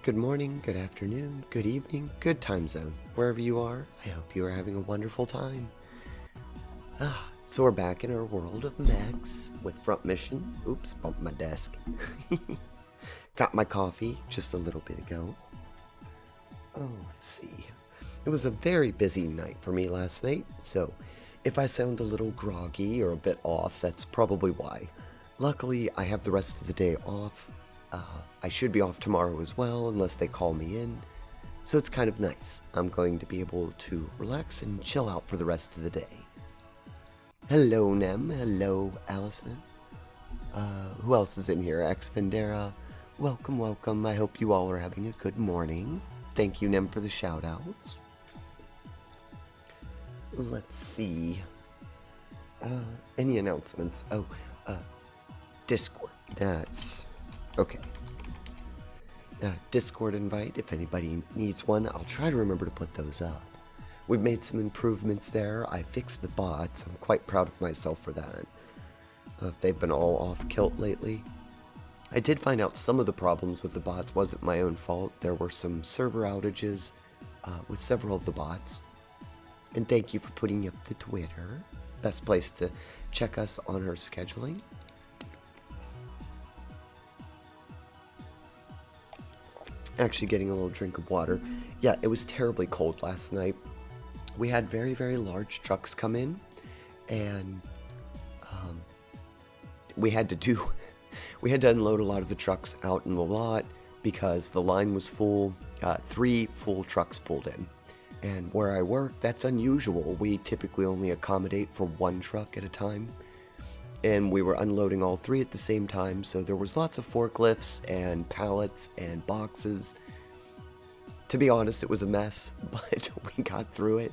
Good morning, good afternoon, good evening, good time zone. Wherever you are, I hope you are having a wonderful time. So we're back in our world of mechs with front mission. Oops, bumped my desk. Got my coffee just a little bit ago. Oh, let's see. It was a very busy night for me last night, so if I sound a little groggy or a bit off, that's probably why. Luckily, I have the rest of the day off. I should be off tomorrow as well, unless they call me in. So it's kind of nice. I'm going to be able to relax and chill out for the rest of the day. Hello, Nem. Hello, Alisa. Who else is in here? Ex Vendera. Welcome, welcome. I hope you all are having a good morning. Thank you, Nem, for the shout-outs. Let's see. Any announcements? Oh, Discord. That's... okay. Discord invite, if anybody needs one. I'll try to remember to put those up. We've made some improvements there. I fixed the bots. I'm quite proud of myself for that. They've been all off kilt lately. I did find out some of the problems with the bots wasn't my own fault. There were some server outages with several of the bots. And thank you for putting up the Twitter. Best place to check us on our scheduling. Actually getting a little drink of water. Yeah, it was terribly cold last night. We had very, very large trucks come in, and we had to unload a lot of the trucks out in the lot because the line was full. 3 full trucks pulled in, and where I work, that's unusual. We typically only accommodate for 1 truck at a time, and we were unloading all 3 at the same time, so there was lots of forklifts and pallets and boxes. To be honest, it was a mess, but we got through it.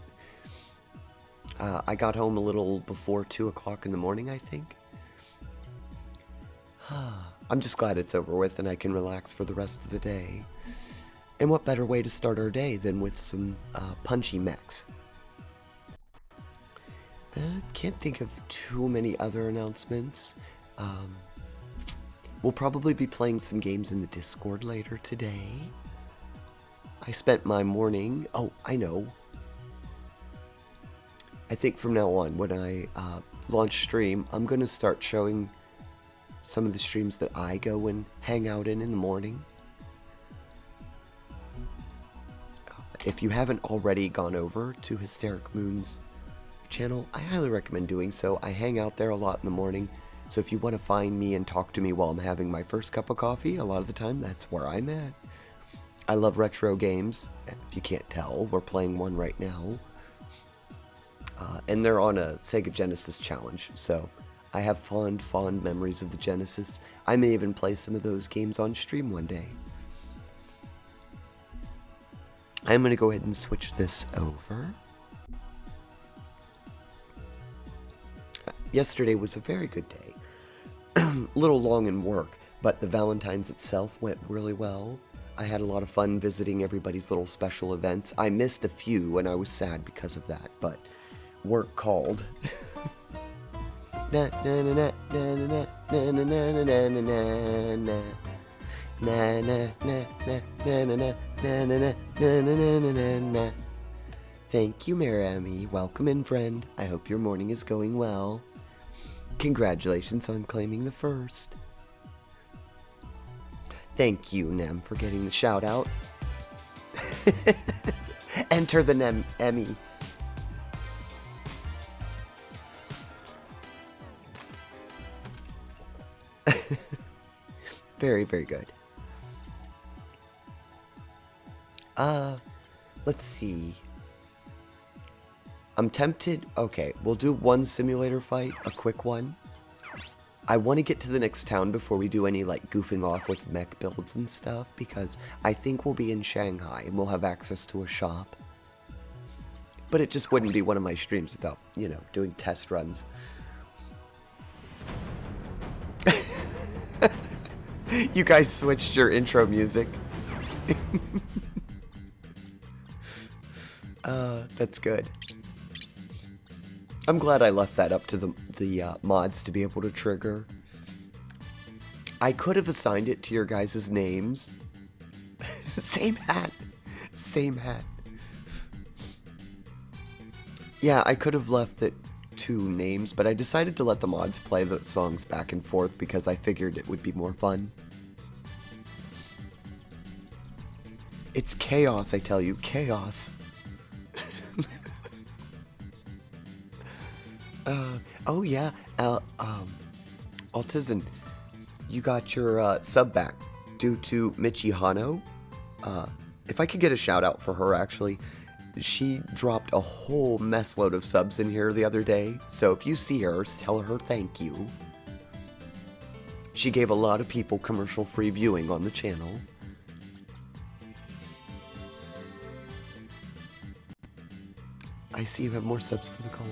I got home a little before 2 o'clock in the morning, I think. I'm just glad it's over with and I can relax for the rest of the day. And what better way to start our day than with some punchy mechs? Can't think of too many other announcements. We'll probably be playing some games in the Discord later today. I spent my morning... oh, I know. I think from now on, when I launch stream, I'm going to start showing some of the streams that I go and hang out in the morning. If you haven't already gone over to Hysteric Moon's channel, I highly recommend doing so. I hang out there a lot in the morning, so if you want to find me and talk to me while I'm having my first cup of coffee, a lot of the time that's where I'm at. I love retro games. If you can't tell, we're playing one right now. And they're on a Sega Genesis challenge, so I have fond memories of the Genesis. I may even play some of those games on stream one day. I'm going to go ahead and switch this over. Yesterday was a very good day. A little long in work, but the Valentine's itself went really well. I had a lot of fun visiting everybody's little special events. I missed a few and I was sad because of that, but work called. Thank you, Marami. Welcome in, friend. I hope your morning is going well. Congratulations on claiming the first. Thank you, Nem, for getting the shout out. Enter the Nem Emmy. Very, very good. Let's see. I'm tempted. Okay, we'll do one simulator fight, a quick one. I want to get to the next town before we do any, like, goofing off with mech builds and stuff, because I think we'll be in Shanghai and we'll have access to a shop. But it just wouldn't be one of my streams without, you know, doing test runs. You guys switched your intro music. That's good. I'm glad I left that up to the mods to be able to trigger. I could have assigned it to your guys' names, Same hat. Same hat. Yeah, I could have left it 2 names, but I decided to let the mods play the songs back and forth because I figured it would be more fun. It's chaos, I tell you, chaos. Oh yeah, Altizen, you got your sub back due to Michi Hano. If I could get a shout out for her, actually, she dropped a whole mess load of subs in here the other day, so if you see her, tell her thank you. She gave a lot of people commercial-free viewing on the channel. I see you have more subs for the call.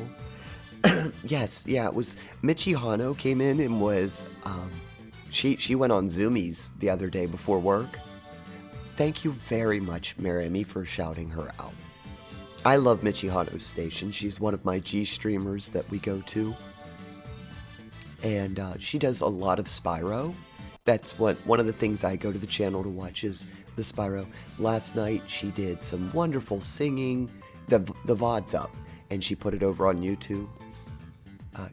Yes, yeah, it was Michi Hano came in and was, she went on Zoomies the other day before work. Thank you very much, Marimi, for shouting her out. I love Michi Hano's station. She's one of my G streamers that we go to. And she does a lot of Spyro. That's one of the things I go to the channel to watch is the Spyro. Last night she did some wonderful singing. The VOD's up, and she put it over on YouTube.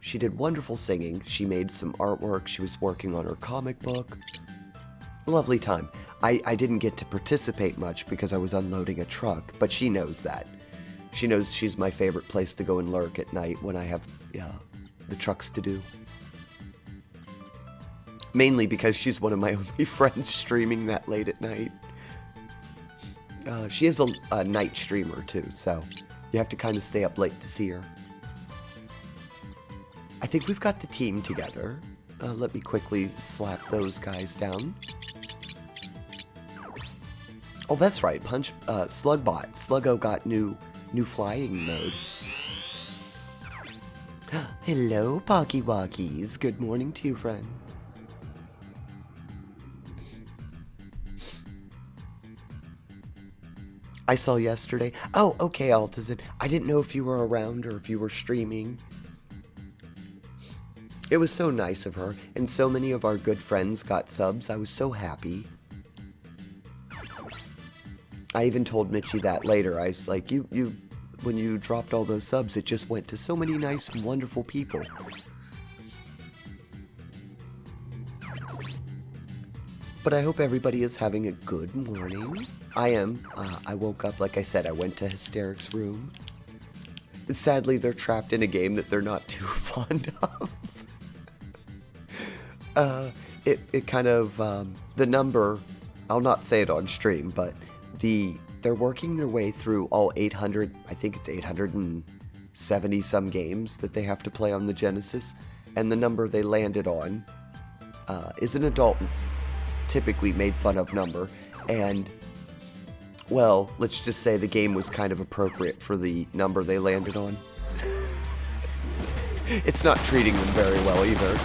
She did wonderful singing. She made some artwork. She was working on her comic book. Lovely time. I didn't get to participate much because I was unloading a truck, but she knows that. She knows she's my favorite place to go and lurk at night when I have the trucks to do. Mainly because she's one of my only friends streaming that late at night. She is a night streamer too, so you have to kind of stay up late to see her. I think we've got the team together. Let me quickly slap those guys down. Oh, that's right. Slugbot. Sluggo got new flying mode. Hello, Pocky Walkies. Good morning to you, friend. I saw yesterday. Oh, okay, Altizen. I didn't know if you were around or if you were streaming. It was so nice of her, and so many of our good friends got subs. I was so happy. I even told Michi that later. I was like, when you dropped all those subs, it just went to so many nice, wonderful people. But I hope everybody is having a good morning. I am. I woke up, like I said, I went to Hysteric's room. Sadly, they're trapped in a game that they're not too fond of. It kind of, the number, I'll not say it on stream, but they're working their way through all 800, I think it's 870 some games that they have to play on the Genesis, and the number they landed on is an adult, typically made fun of number, and, well, let's just say the game was kind of appropriate for the number they landed on. It's not treating them very well either.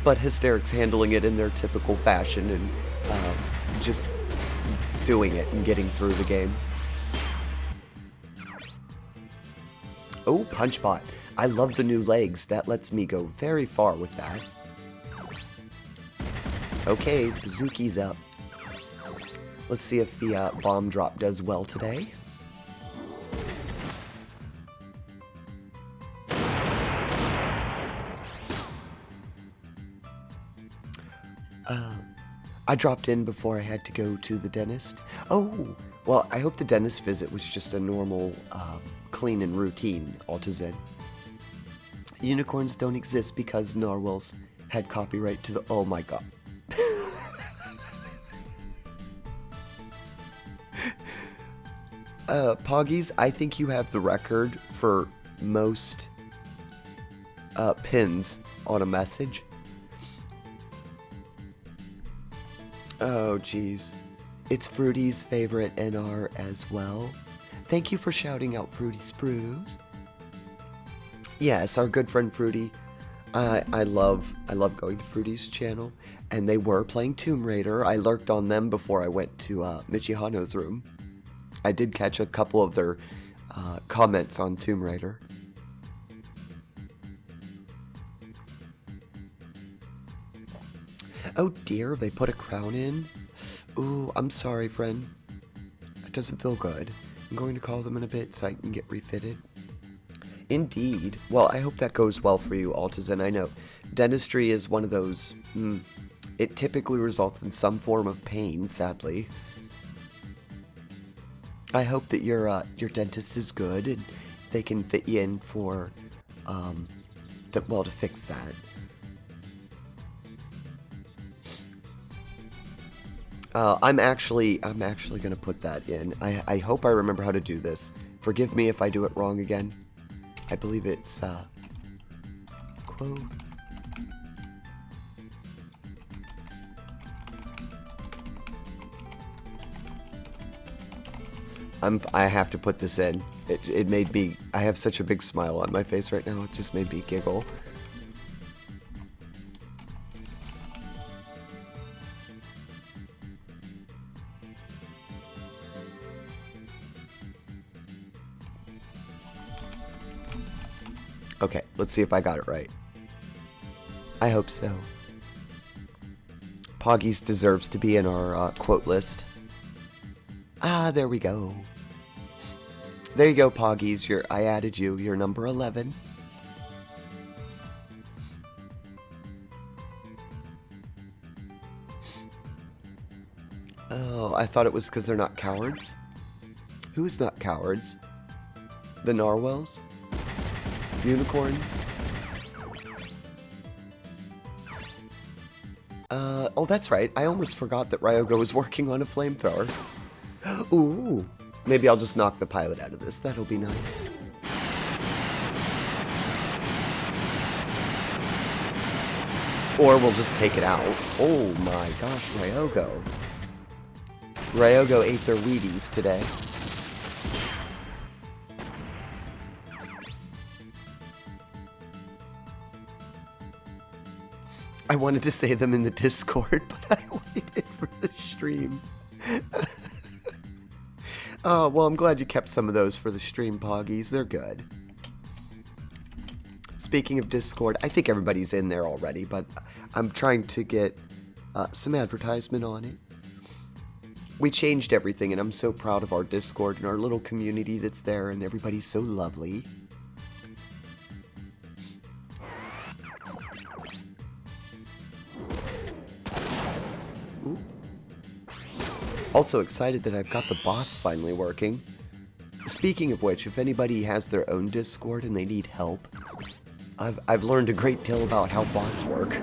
But Hysteric's handling it in their typical fashion and just doing it and getting through the game. Oh, Punchbot. I love the new legs. That lets me go very far with that. Okay, Bazooki's up. Let's see if the bomb drop does well today. I dropped in before I had to go to the dentist. Oh, well, I hope the dentist visit was just a normal, clean and routine, Altizen. Unicorns don't exist because narwhals had copyright to the... Oh my god. Poggies, I think you have the record for most pins on a message. Oh, geez. It's Fruity's favorite NR as well. Thank you for shouting out Fruity Sprues. Yes, our good friend Fruity. I love going to Fruity's channel, and they were playing Tomb Raider. I lurked on them before I went to Michi Hano's room. I did catch a couple of their comments on Tomb Raider. Oh dear, they put a crown in? Ooh, I'm sorry, friend. It doesn't feel good. I'm going to call them in a bit so I can get refitted. Indeed. Well, I hope that goes well for you, Altazin. I know dentistry is one of those... it typically results in some form of pain, sadly. I hope that your dentist is good and they can fit you in for, to fix that. I'm actually gonna put that in. I hope I remember how to do this. Forgive me if I do it wrong again. I believe it's, quote. I have to put this in. It made me, I have such a big smile on my face right now, it just made me giggle. Okay, let's see if I got it right. I hope so. Poggies deserves to be in our quote list. Ah, there we go. There you go, Poggies. I added you. You're number 11. Oh, I thought it was because they're not cowards. Who's not cowards? The narwhals? Unicorns? Oh, that's right. I almost forgot that Ryoga was working on a flamethrower. Ooh. Maybe I'll just knock the pilot out of this. That'll be nice. Or we'll just take it out. Oh my gosh, Ryogo. Ryogo ate their Wheaties today. I wanted to say them in the Discord, but I waited for the stream. Oh, well, I'm glad you kept some of those for the stream, Poggies. They're good. Speaking of Discord, I think everybody's in there already, but I'm trying to get some advertisement on it. We changed everything, and I'm so proud of our Discord and our little community that's there, and everybody's so lovely. Ooh. Also excited that I've got the bots finally working. Speaking of which, if anybody has their own Discord and they need help, I've learned a great deal about how bots work.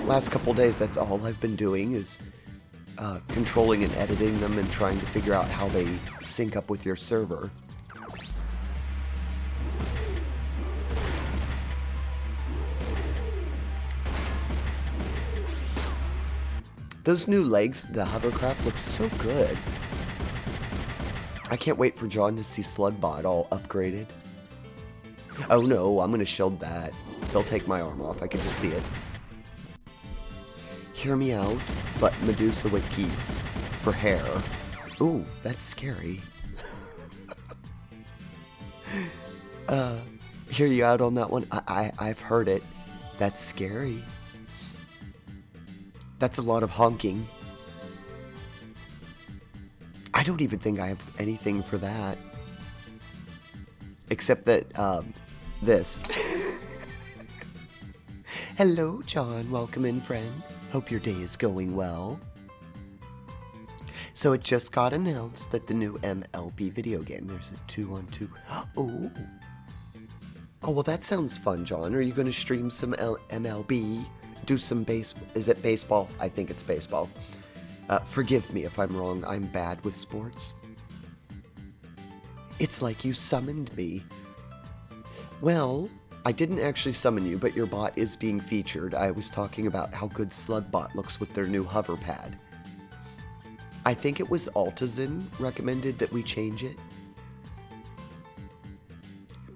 Last couple days, that's all I've been doing is controlling and editing them and trying to figure out how they sync up with your server. Those new legs, the hovercraft, looks so good. I can't wait for John to see Slugbot all upgraded. Oh no, I'm gonna shield that. They'll take my arm off, I can just see it. Hear me out, but Medusa with geese for hair. Ooh, that's scary. Hear you out on that one? I've heard it. That's scary. That's a lot of honking. I don't even think I have anything for that. Except that, this. Hello, John. Welcome in, friend. Hope your day is going well. So it just got announced that the new MLB video game, there's a 2-on-2. Oh. Oh, well, that sounds fun, John. Are you going to stream some MLB? Do some is it baseball? I think it's baseball. Forgive me if I'm wrong. I'm bad with sports. It's like you summoned me. Well, I didn't actually summon you, but your bot is being featured. I was talking about how good Slugbot looks with their new hover pad. I think it was Altazin recommended that we change it.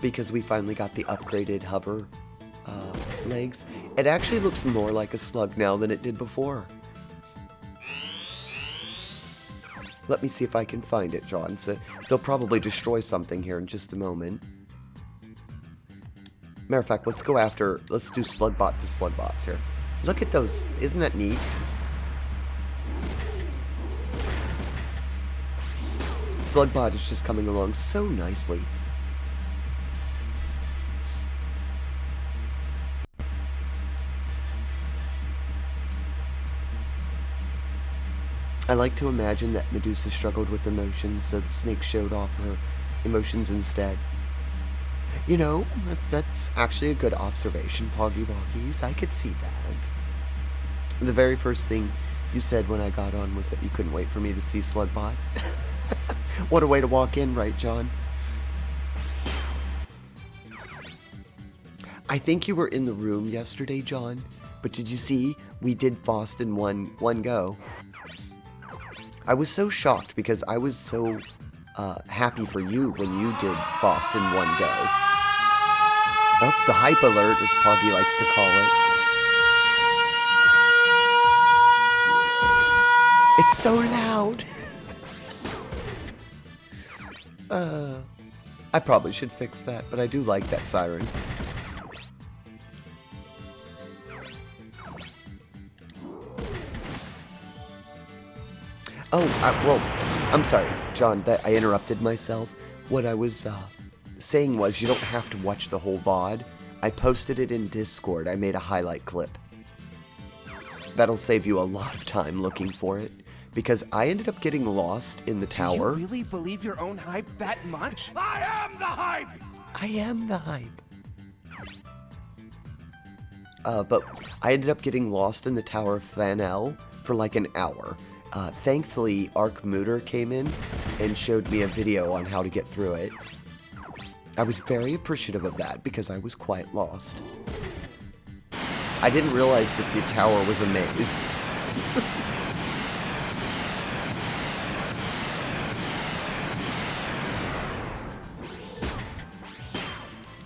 Because we finally got the upgraded hover legs. It actually looks more like a slug now than it did before. Let me see if I can find it, John. So they'll probably destroy something here in just a moment. Matter of fact, let's do Slugbot to Slugbots here. Look at those. Isn't that neat? Slugbot is just coming along so nicely. I like to imagine that Medusa struggled with emotions, so the snake showed off her emotions instead. You know, that's actually a good observation, Poggy Woggies. I could see that. The very first thing you said when I got on was that you couldn't wait for me to see Slugbot. What a way to walk in, right, John? I think you were in the room yesterday, John, but did you see we did Faust in one go? I was so shocked because I was so happy for you when you did Faust in one go. Oh, the hype alert, as Poggy likes to call it. It's so loud. I probably should fix that, but I do like that siren. Oh, well, I'm sorry, John, that I interrupted myself. What I was saying was you don't have to watch the whole VOD. I posted it in Discord. I made a highlight clip. That'll save you a lot of time looking for it, because I ended up getting lost in the tower. Do you really believe your own hype that much? I am the hype! I am the hype. But I ended up getting lost in the Tower of Flanell for like an hour. Thankfully, Arkmuter came in and showed me a video on how to get through it. I was very appreciative of that because I was quite lost. I didn't realize that the tower was a maze.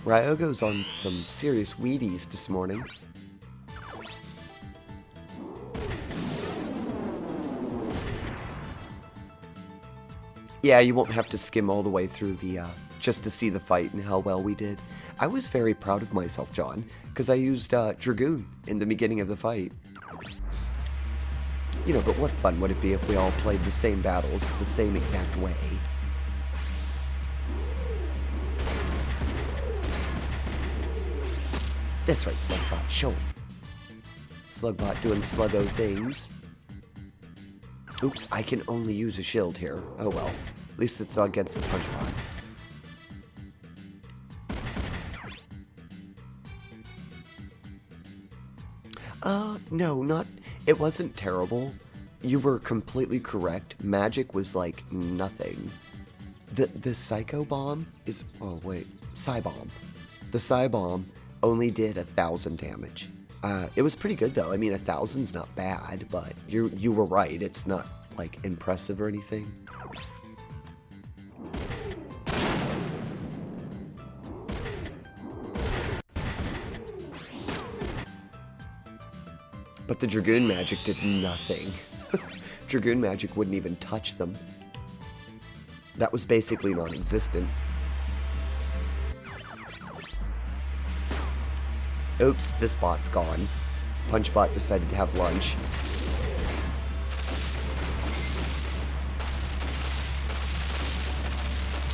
Ryogo's on some serious Wheaties this morning. Yeah, you won't have to skim all the way through the, just to see the fight and how well we did. I was very proud of myself, John, because I used, Dragoon in the beginning of the fight. You know, but what fun would it be if we all played the same battles the same exact way? That's right, Slugbot, show him. Slugbot doing sluggo things. Oops, I can only use a shield here. Oh well. At least it's against the punch bot. No, not... It wasn't terrible. You were completely correct. Magic was like nothing. The Psycho Bomb is... Oh, wait. Psy Bomb. The Psy Bomb only did 1,000 damage. It was pretty good though. I mean, 1,000's not bad, but you were right. It's not like impressive or anything. But the Dragoon magic did nothing. Dragoon magic wouldn't even touch them. That was basically non-existent. Oops, this bot's gone. Punchbot decided to have lunch.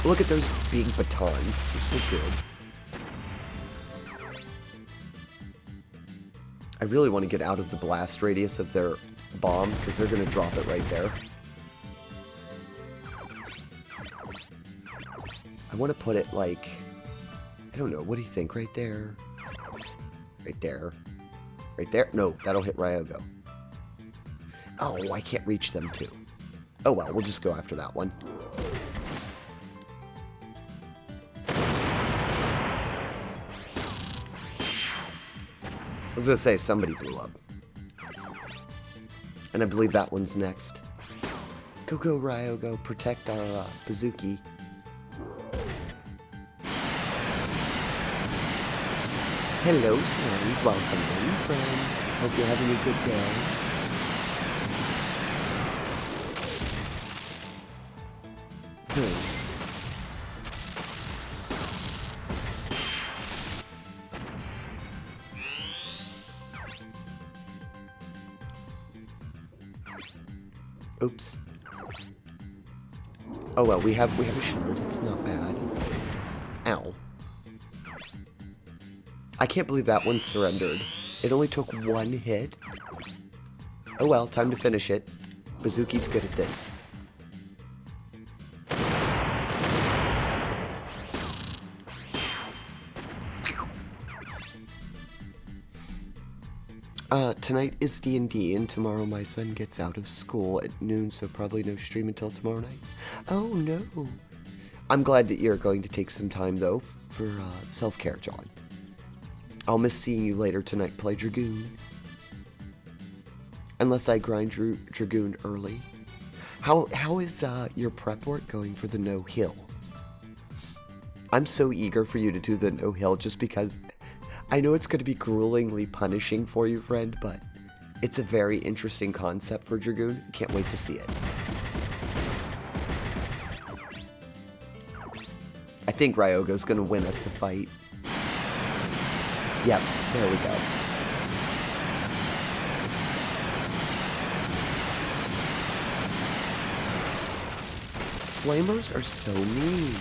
Look at those being batons. They're so good. I really want to get out of the blast radius of their bomb, because they're going to drop it right there. I want to put it like... I don't know, what do you think? Right there? Right there. Right there? No, that'll hit Ryogo. Oh, I can't reach them too. Oh well, we'll just go after that one. I was gonna say, somebody blew up. And I believe that one's next. Go, go, Ryogo. Protect our Bazooki. Hello, Smarties. Welcome in, friend. Hope you're having a good day. Oops. Oh well, we have a shield. It's not bad. Ow. I can't believe that one surrendered. It only took one hit. Oh well, time to finish it. Bazooki's good at this. Tonight is D&D, and tomorrow my son gets out of school at noon, so probably no stream until tomorrow night. Oh no. I'm glad that you're going to take some time, though, for self-care, John. I'll miss seeing you later tonight, play Dragoon. Unless I grind Dragoon early. How is your prep work going for the no-hill? I'm so eager for you to do the no-hill just because I know it's going to be gruelingly punishing for you, friend, but it's a very interesting concept for Dragoon. Can't wait to see it. I think Ryogo's going to win us the fight. Yep, there we go. Flamers are so mean.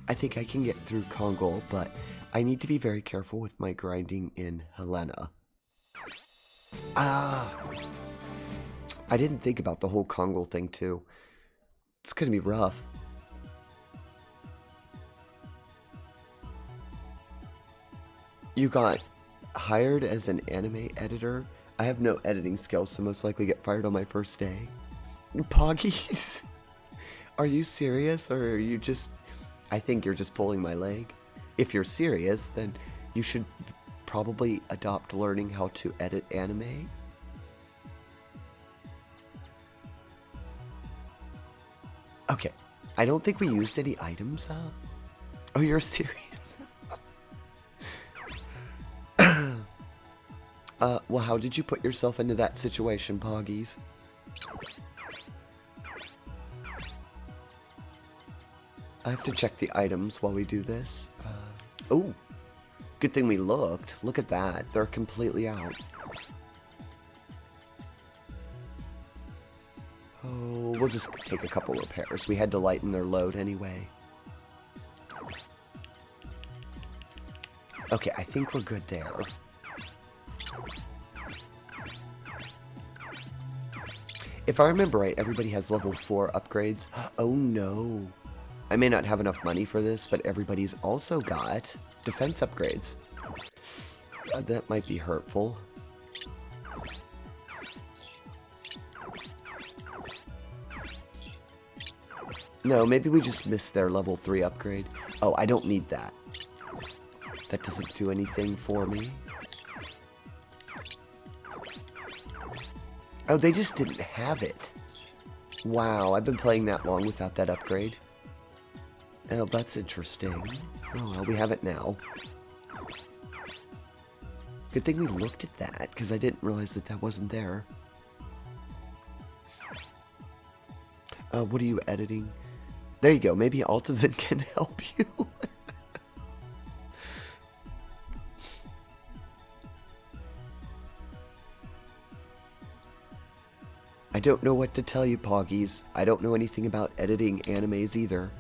I think I can get through Kongol, but I need to be very careful with my grinding in Helena. I didn't think about the whole Kongol thing too. It's gonna be rough. You got hired as an anime editor? I have no editing skills, so most likely get fired on my first day. Poggies? Are you serious, or are you just... I think you're just pulling my leg. If you're serious, then you should probably adopt learning how to edit anime. Okay, I don't think we used any items. Oh, you're serious? Well, how did you put yourself into that situation, Poggies? I have to check the items while we do this. Oh, good thing we looked. Look at that. They're completely out. Oh, we'll just take a couple repairs. We had to lighten their load anyway. Okay, I think we're good there. If I remember right, everybody has level 4 upgrades. Oh no. I may not have enough money for this, but everybody's also got defense upgrades. That might be hurtful. No, maybe we just missed their level 3 upgrade. Oh, I don't need that. That doesn't do anything for me. Oh, they just didn't have it. Wow, I've been playing that long without that upgrade. Oh, that's interesting. Oh, well, we have it now. Good thing we looked at that, because I didn't realize that that wasn't there. What are you editing? There you go. Maybe Altazin can help you. I don't know what to tell you, Poggies. I don't know anything about editing animes either.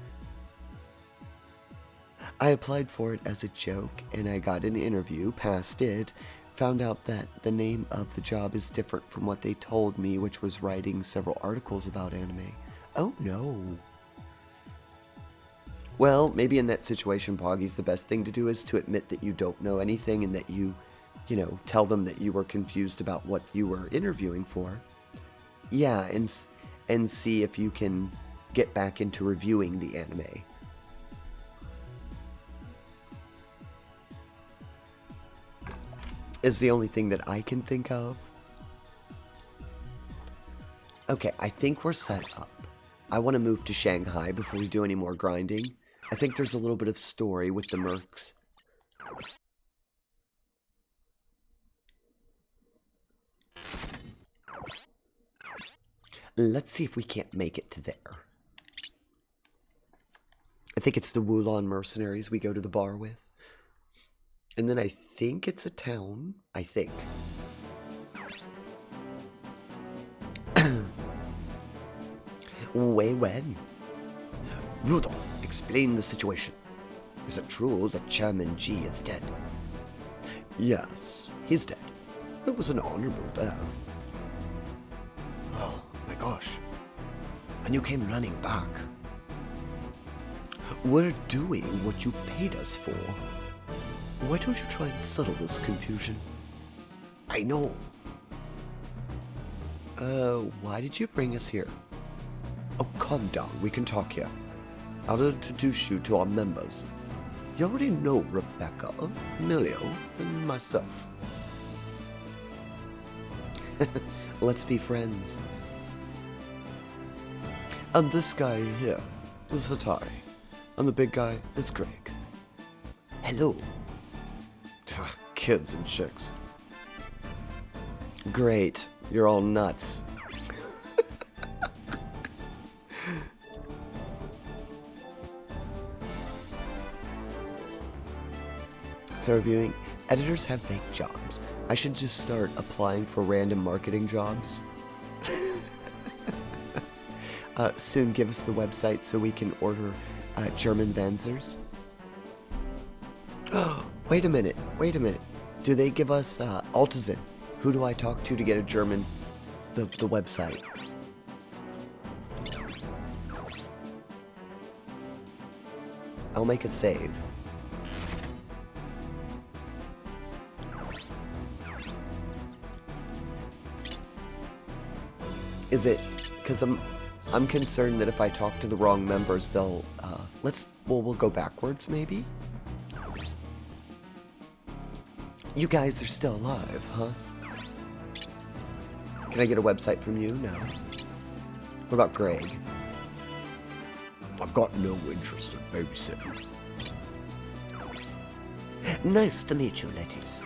I applied for it as a joke, and I got an interview, passed it, found out that the name of the job is different from what they told me, which was writing several articles about anime. Oh no. Well, maybe in that situation, Poggies, the best thing to do is to admit that you don't know anything and that you tell them that you were confused about what you were interviewing for. Yeah, and see if you can get back into reviewing the anime. Is the only thing that I can think of. Okay, I think we're set up. I want to move to Shanghai before we do any more grinding. I think there's a little bit of story with the Mercs. Let's see if we can't make it to there. I think it's the Wulon mercenaries we go to the bar with. And then I think it's a town. I think. Wei Wen. Rudolph, explain the situation. Is it true that Chairman Ji is dead? Yes, he's dead. It was an honorable death. Oh my gosh. And you came running back. We're doing what you paid us for. Why don't you try and settle this confusion? I know. Why did you bring us here? Oh, calm down. We can talk here. I'll introduce you to our members. You already know Rebecca, Emilio, and myself. Let's be friends. And this guy here is Hatari. And the big guy is Greg. Hello. Kids and chicks. Great. You're all nuts. So reviewing, editors have fake jobs. I should just start applying for random marketing jobs. Soon give us the website so we can order German Panzers. Wait a minute. Do they give us Altazin? Who do I talk to get a German, the website? I'll make a save. Is it, because I'm concerned that if I talk to the wrong members, they'll, we'll go backwards, maybe? You guys are still alive, huh? Can I get a website from you? No. What about Greg? I've got no interest in babysitting. Nice to meet you, ladies.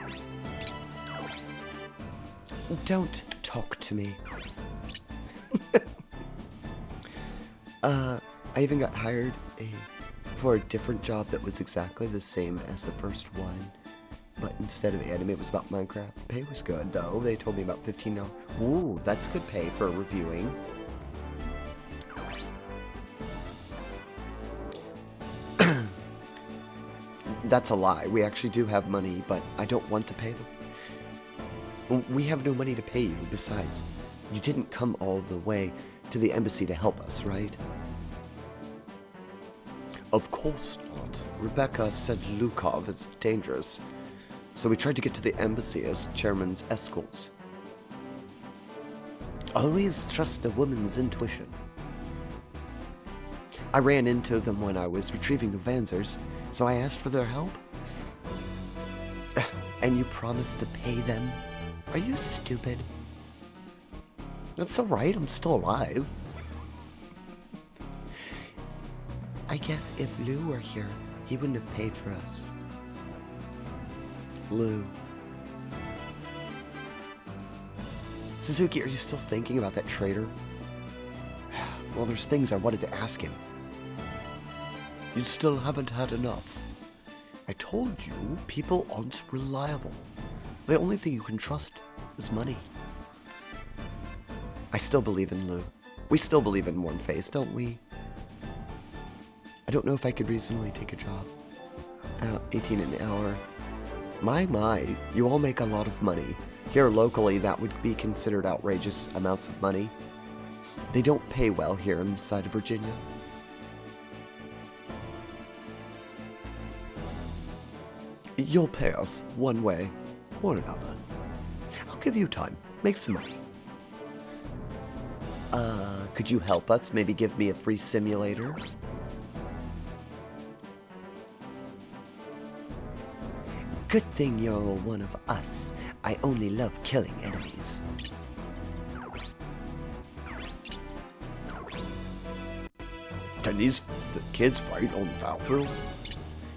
Don't talk to me. I even got hired for a different job that was exactly the same as the first one, but instead of anime, it was about Minecraft. The pay was good, though. They told me about $15. Ooh, that's good pay for reviewing. That's a lie. We actually do have money, but I don't want to pay them. We have no money to pay you. Besides, you didn't come all the way to the embassy to help us, right? Of course not. Rebecca said Lukov is dangerous, so we tried to get to the embassy as chairman's escorts. Always trust a woman's intuition. I ran into them when I was retrieving the Panzers, so I asked for their help. And you promised to pay them? Are you stupid? That's alright, I'm still alive. I guess if Lou were here, he wouldn't have paid for us. Lou. Suzuki, are you still thinking about that traitor? Well, there's things I wanted to ask him. You still haven't had enough. I told you, people aren't reliable. The only thing you can trust is money. I still believe in Lou. We still believe in Warm Face, don't we? I don't know if I could reasonably take a job. 18 an hour. My, you all make a lot of money. Here locally, that would be considered outrageous amounts of money. They don't pay well here on this side of Virginia. You'll pay us one way or another. I'll give you time. Make some money. Could you help us? Maybe give me a free simulator? Good thing you're one of us. I only love killing enemies. Can these kids fight on the battlefield?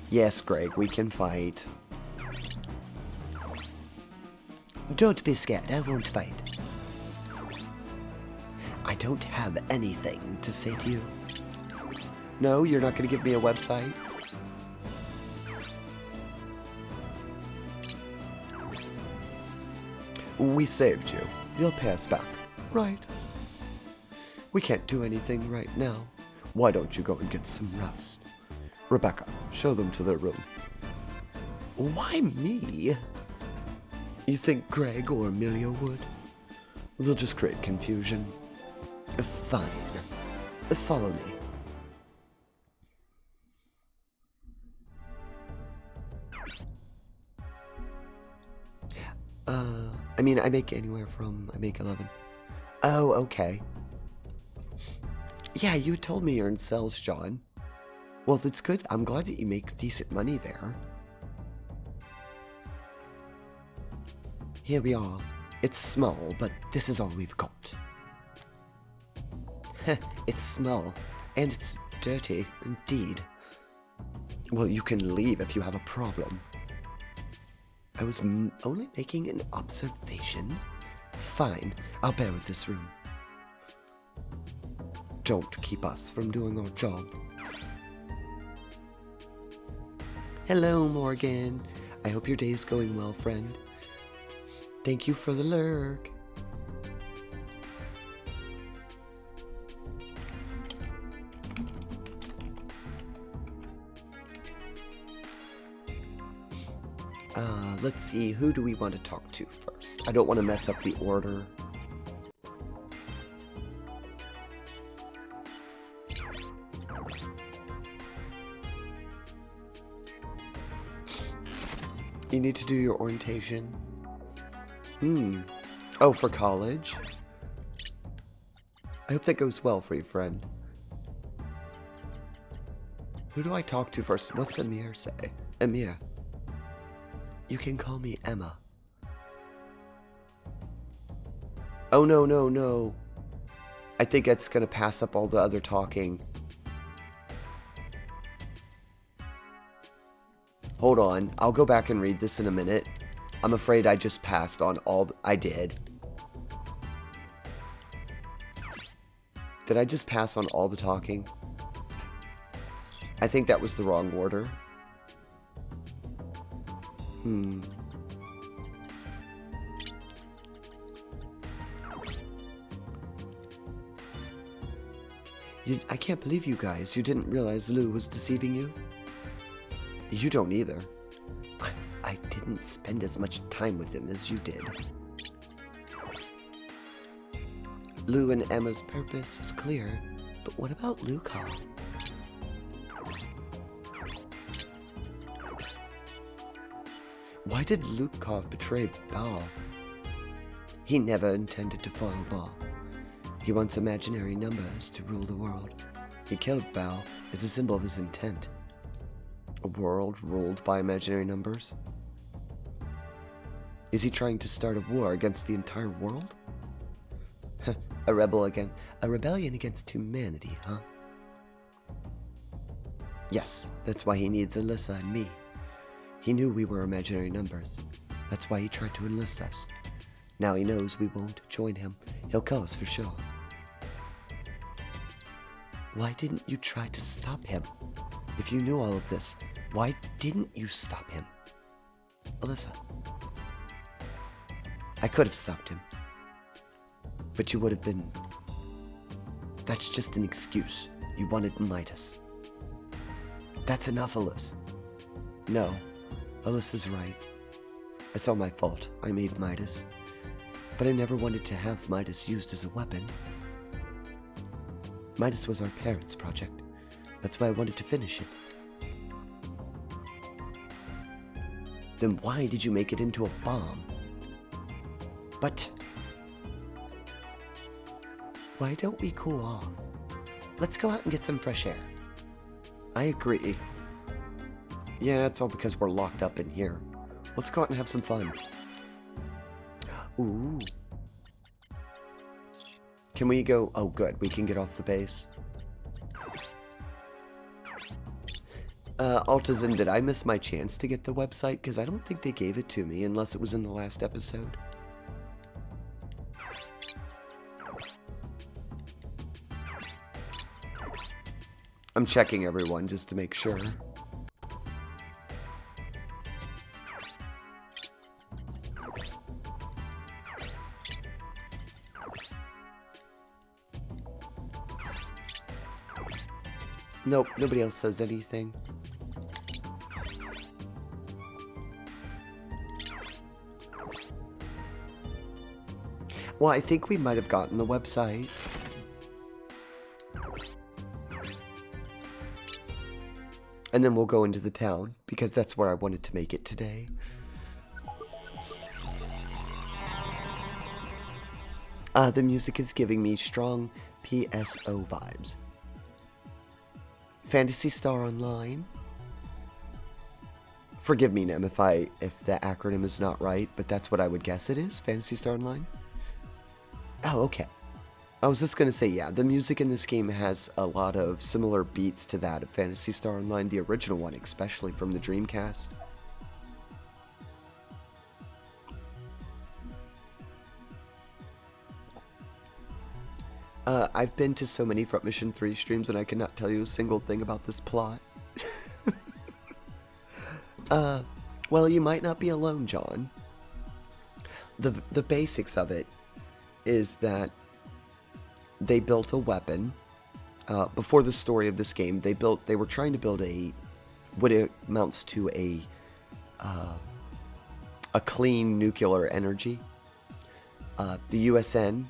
Yes, Greg, we can fight. Don't be scared, I won't fight. I don't have anything to say to you. No, you're not going to give me a website? We saved you. You'll pay us back. Right. We can't do anything right now. Why don't you go and get some rest? Rebecca, show them to their room. Why me? You think Greg or Emilio would? They'll just create confusion. Fine. Follow me. I mean, I make 11. Oh, okay. Yeah, you told me you're in sales, John. Well, that's good. I'm glad that you make decent money there. Here we are. It's small, but this is all we've got. It's small, and it's dirty, indeed. Well, you can leave if you have a problem. I was only making an observation. Fine, I'll bear with this room. Don't keep us from doing our job. Hello, Morgan. I hope your day's going well, friend. Thank you for the lurk. Let's see, who do we want to talk to first? I don't want to mess up the order. You need to do your orientation. Oh, for college? I hope that goes well for you, friend. Who do I talk to first? What's Amir say? Amir. You can call me Emma. Oh, no, no, no. I think that's gonna pass up all the other talking. Hold on, I'll go back and read this in a minute. I'm afraid I just passed on I did. Did I just pass on all the talking? I think that was the wrong order. I can't believe you guys. You didn't realize Lou was deceiving you? You don't either. I didn't spend as much time with him as you did. Lou and Emma's purpose is clear, but what about Lukov? Why did Lukov betray Bao? He never intended to follow Bao. He wants imaginary numbers to rule the world. He killed Bao as a symbol of his intent. A world ruled by imaginary numbers? Is he trying to start a war against the entire world? A rebellion against humanity, huh? Yes, that's why he needs Alisa and me. He knew we were imaginary numbers. That's why he tried to enlist us. Now he knows we won't join him. He'll kill us for sure. Why didn't you try to stop him? If you knew all of this, why didn't you stop him? Alisa. I could have stopped him. But you would have been... That's just an excuse. You wanted Midas. That's enough, Alisa. No. Alisa's right. It's all my fault. I made Midas. But I never wanted to have Midas used as a weapon. Midas was our parents' project. That's why I wanted to finish it. Then why did you make it into a bomb? But... why don't we cool off? Let's go out and get some fresh air. I agree. Yeah, it's all because we're locked up in here. Let's go out and have some fun. Ooh. Can we go? Oh, good. We can get off the base. Altazin, did I miss my chance to get the website? Because I don't think they gave it to me unless it was in the last episode. I'm checking everyone just to make sure. Nope, nobody else says anything. Well, I think we might have gotten the website. And then we'll go into the town, because that's where I wanted to make it today. The music is giving me strong PSO vibes. Phantasy Star Online. Forgive me, Nem, if the acronym is not right, but that's what I would guess it is. Phantasy Star Online. Oh, okay. I was just gonna say, yeah, the music in this game has a lot of similar beats to that of Phantasy Star Online, the original one, especially from the Dreamcast. I've been to so many Front Mission 3 streams and I cannot tell you a single thing about this plot. Well, you might not be alone, John. The basics of it is that they built a weapon. Before the story of this game, they were trying to build what it amounts to a clean nuclear energy. The USN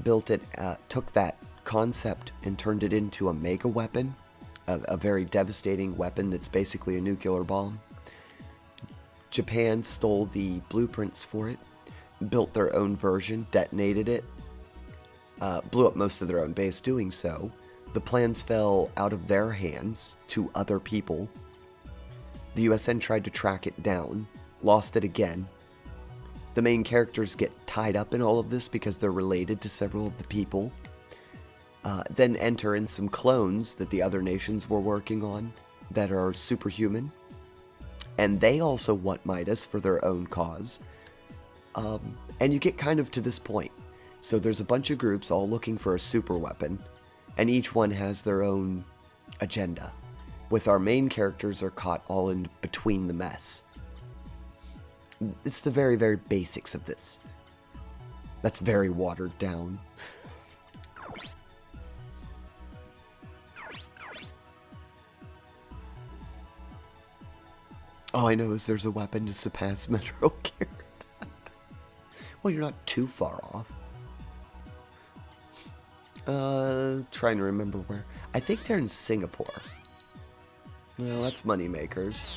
built it, took that concept and turned it into a mega weapon, a very devastating weapon that's basically a nuclear bomb. Japan stole the blueprints for it, built their own version, detonated it, blew up most of their own base doing so. The plans fell out of their hands to other people. The USN tried to track it down, lost it again. The main characters get tied up in all of this because they're related to several of the people. Then enter in some clones that the other nations were working on that are superhuman. And they also want Midas for their own cause. And you get kind of to this point. So there's a bunch of groups all looking for a super weapon, and each one has their own agenda, with our main characters are caught all in between the mess. It's the very, very basics of this. That's very watered down. All I know is there's a weapon to surpass Metro Carrot. Well, you're not too far off. Trying to remember where. I think they're in Singapore. No, that's Moneymakers.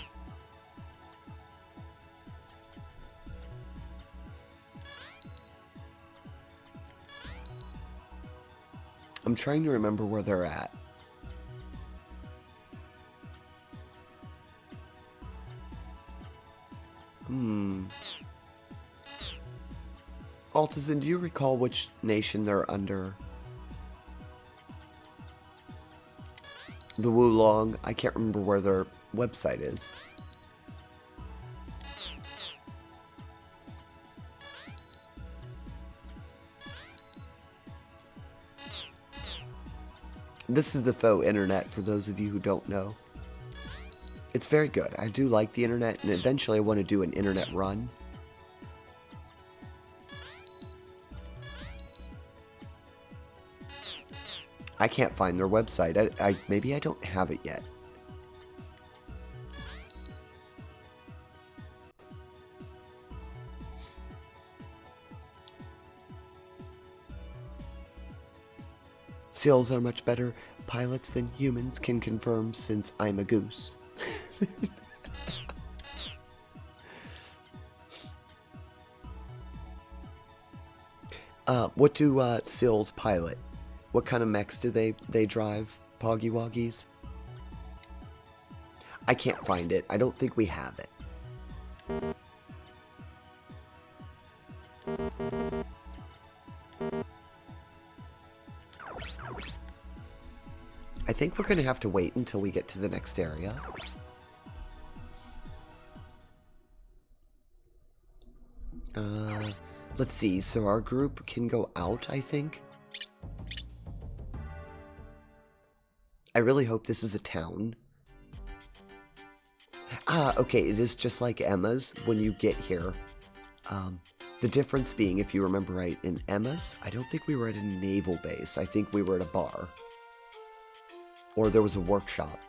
I'm trying to remember where they're at. Altazin, do you recall which nation they're under? The Wulong. I can't remember where their website is. This is the faux internet for those of you who don't know. It's very good. I do like the internet, and eventually I want to do an internet run. I can't find their website. Maybe I don't have it yet. Seals are much better pilots than humans, can confirm since I'm a goose. What do Seals pilot? What kind of mechs do they drive? Poggy Woggies? I can't find it. I don't think we have it. I think we're going to have to wait until we get to the next area. Let's see. So our group can go out, I think. I really hope this is a town. Ah, okay, it is just like Emma's when you get here. The difference being, if you remember right, in Emma's, I don't think we were at a naval base. I think we were at a bar. Or there was a workshop.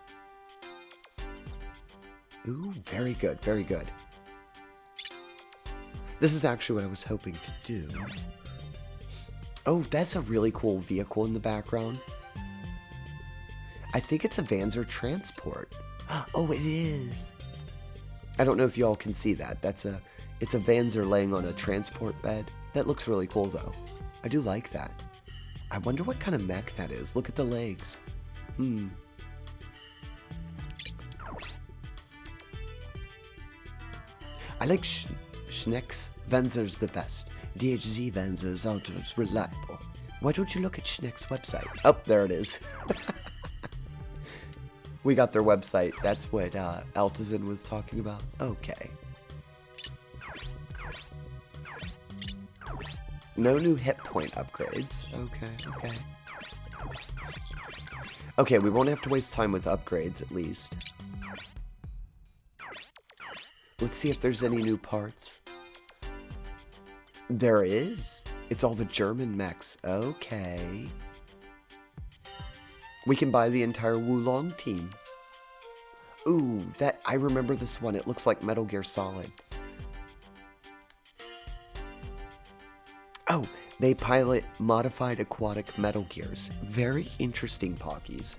Ooh, very good, very good. This is actually what I was hoping to do. Oh, that's a really cool vehicle in the background. I think it's a Vanzer transport. Oh, it is. I don't know if y'all can see that. It's a Vanzer laying on a transport bed. That looks really cool, though. I do like that. I wonder what kind of mech that is. Look at the legs. I like Schneck's. Vanzer's the best. DHZ Vanzers are just reliable. Why don't you look at Schneck's website? Oh, there it is. We got their website. That's what Altazin was talking about. Okay. No new hit point upgrades. Okay. Okay, we won't have to waste time with upgrades, at least. Let's see if there's any new parts. There is. It's all the German mechs. Okay. We can buy the entire Wulong team. Ooh, I remember this one. It looks like Metal Gear Solid. Oh, they pilot modified aquatic Metal Gears. Very interesting, Pockies.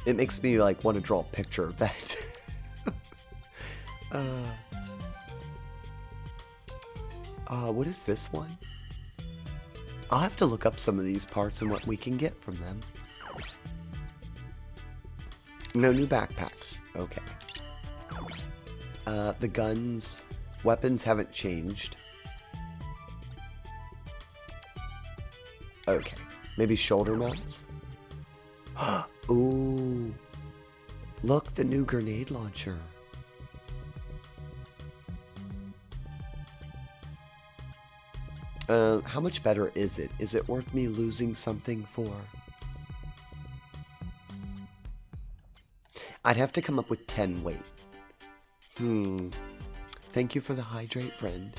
It makes me like want to draw a picture of that. What is this one? I'll have to look up some of these parts and what we can get from them. No new backpacks. Okay. The guns, weapons haven't changed. Okay. Maybe shoulder mounts? Ooh. Look, the new grenade launcher. How much better is it? Is it worth me losing something for? I'd have to come up with 10 weight. Thank you for the hydrate, friend.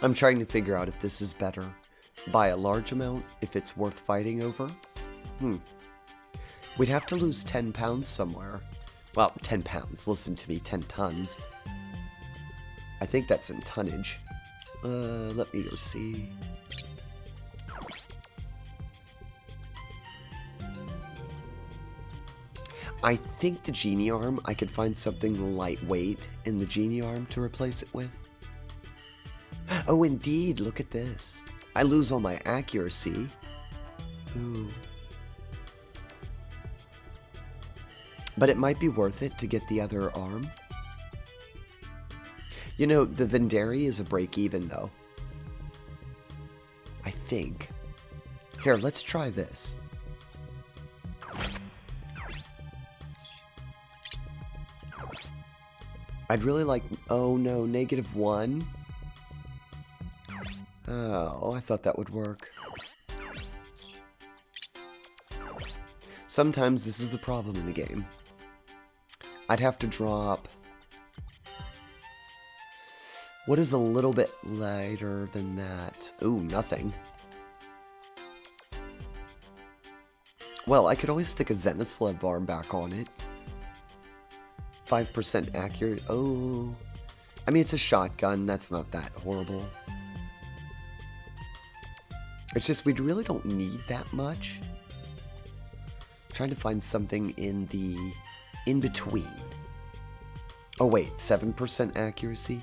I'm trying to figure out if this is better. By a large amount, if it's worth fighting over. We'd have to lose 10 pounds somewhere. Well, 10 pounds. Listen to me, 10 tons. I think that's in tonnage. Let me go see. I think the genie arm, I could find something lightweight in the genie arm to replace it with. Oh, indeed, look at this. I lose all my accuracy. Ooh. But it might be worth it to get the other arm. You know, the Vendari is a break-even, though. I think. Here, let's try this. I'd really like... Oh, no, -1? Oh, I thought that would work. Sometimes this is the problem in the game. I'd have to drop... What is a little bit lighter than that? Ooh, nothing. Well, I could always stick a Zenithslev arm back on it. 5% accurate. Oh. I mean, it's a shotgun. That's not that horrible. It's just we really don't need that much. I'm trying to find something in the in-between. Oh, wait. 7% accuracy?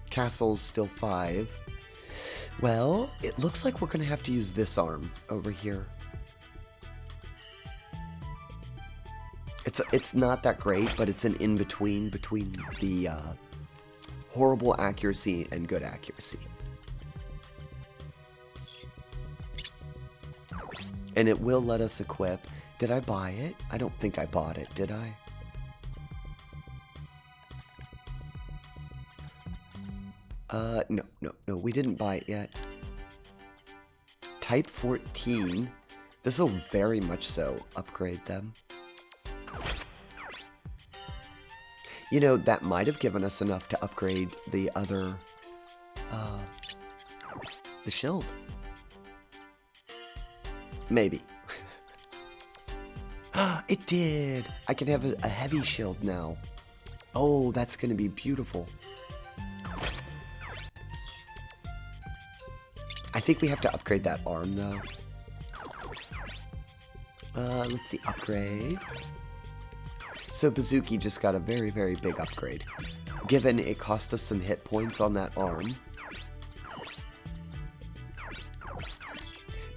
Castle's still 5. Well, it looks like we're going to have to use this arm over here. It's not that great, but it's an in-between between the horrible accuracy and good accuracy. And it will let us equip. Did I buy it? I don't think I bought it, did I? No, we didn't buy it yet. Type 14. This will very much so upgrade them. You know, that might have given us enough to upgrade the other, the shield. Maybe. It did! I can have a heavy shield now. Oh, that's going to be beautiful. I think we have to upgrade that arm, though. Let's see, upgrade. So Bazooki just got a very, very big upgrade. Given it cost us some hit points on that arm.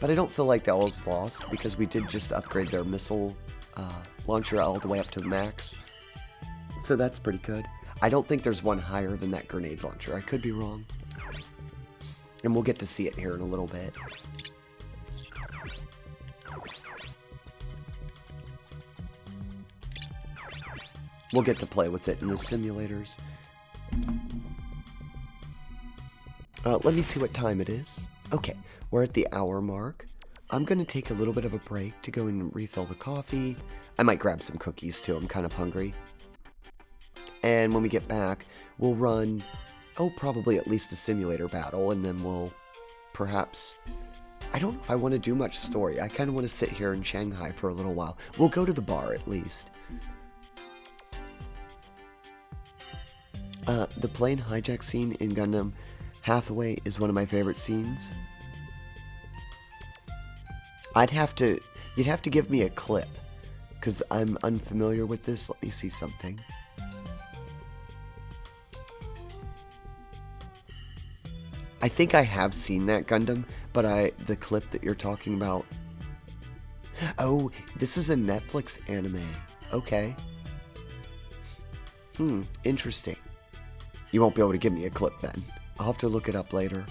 But I don't feel like that was lost, because we did just upgrade their missile launcher all the way up to the max. So that's pretty good. I don't think there's one higher than that grenade launcher. I could be wrong. And we'll get to see it here in a little bit. We'll get to play with it in the simulators. Let me see what time it is. Okay, we're at the hour mark. I'm going to take a little bit of a break to go and refill the coffee. I might grab some cookies too, I'm kind of hungry. And when we get back, we'll run, probably at least a simulator battle, and then we'll perhaps... I don't know if I want to do much story. I kind of want to sit here in Shanghai for a little while. We'll go to the bar at least. The plane hijack scene in Gundam Hathaway is one of my favorite scenes. You'd have to give me a clip, because I'm unfamiliar with this. Let me see something. I think I have seen that Gundam, but the clip that you're talking about... Oh, this is a Netflix anime. Okay. Interesting. You won't be able to give me a clip then. I'll have to look it up later.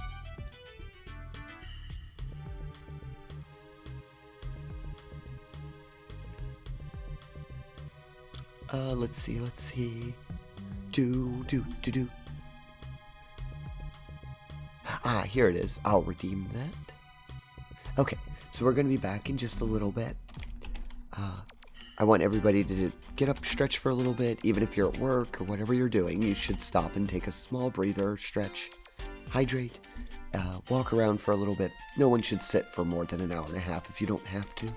Let's see. Do. Ah, here it is. I'll redeem that. Okay, so we're going to be back in just a little bit. I want everybody to get up, stretch for a little bit. Even if you're at work or whatever you're doing, you should stop and take a small breather, stretch, hydrate, walk around for a little bit. No one should sit for more than an hour and a half if you don't have to.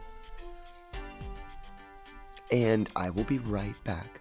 And I will be right back.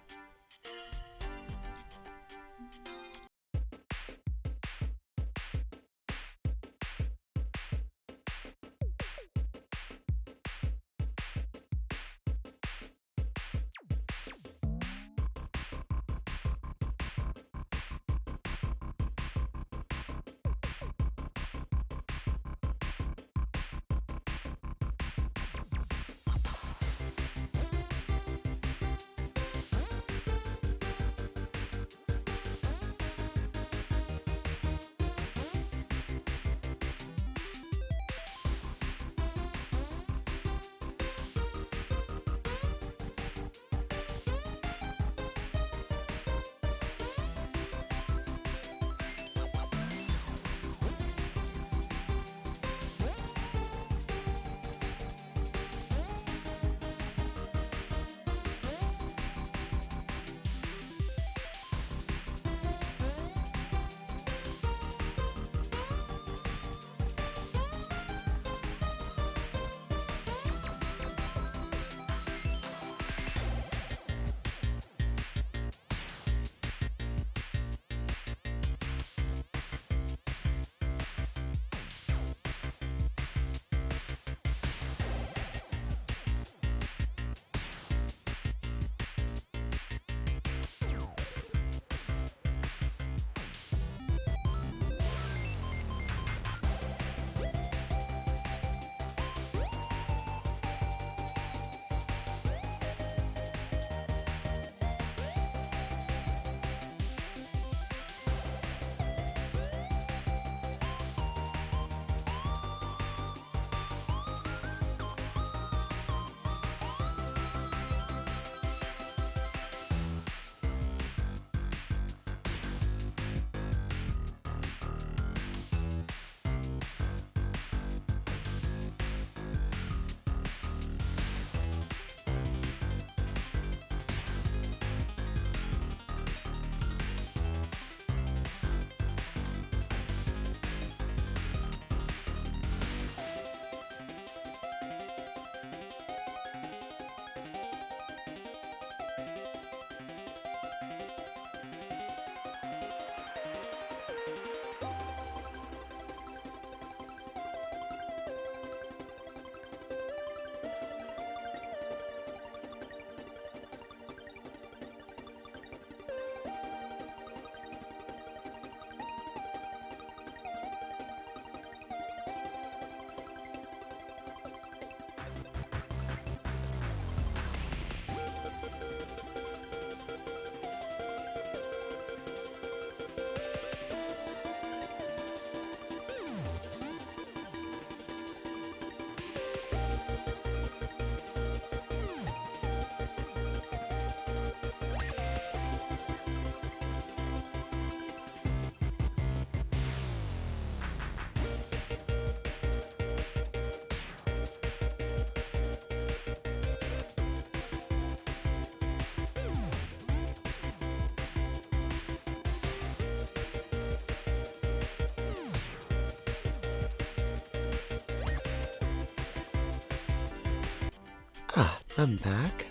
I'm back.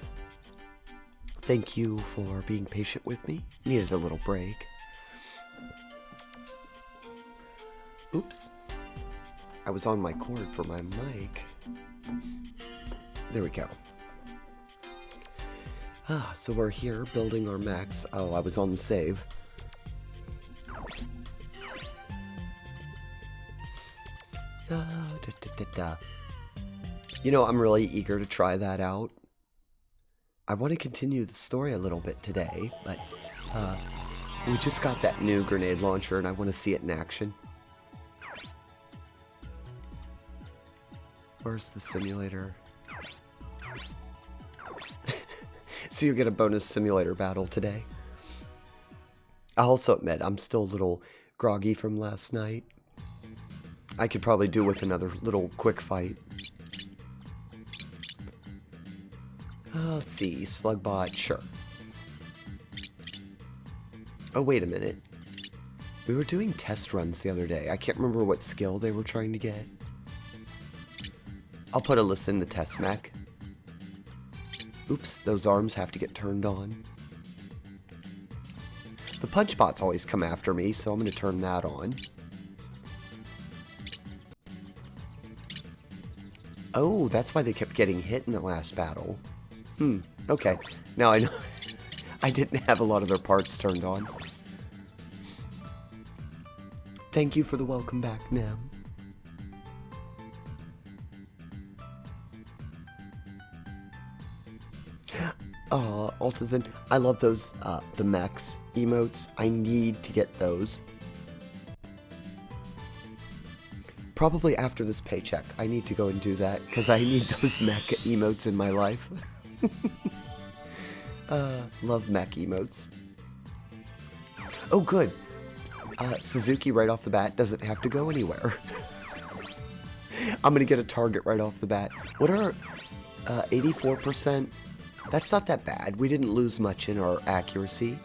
Thank you for being patient with me. Needed a little break. Oops. I was on my cord for my mic. There we go. So we're here building our mechs. Oh, I was on the save. You know, I'm really eager to try that out. I want to continue the story a little bit today, but we just got that new grenade launcher and I want to see it in action. Where's the simulator? So you get a bonus simulator battle today. I'll also admit, I'm still a little groggy from last night. I could probably do with another little quick fight. Let's see, Slugbot, sure. Oh, wait a minute. We were doing test runs the other day. I can't remember what skill they were trying to get. I'll put Alisa in the test mech. Oops, those arms have to get turned on. The punch bots always come after me, so I'm going to turn that on. Oh, that's why they kept getting hit in the last battle. Okay. Now I know. I didn't have a lot of their parts turned on. Thank you for the welcome back, Nam. Altazin, I love those, the mechs emotes. I need to get those. Probably after this paycheck, I need to go and do that, because I need those mech emotes in my life. Love mech emotes. Oh, good. Suzuki right off the bat doesn't have to go anywhere. I'm gonna get a target right off the bat. What are 84%? That's not that bad. We didn't lose much in our accuracy.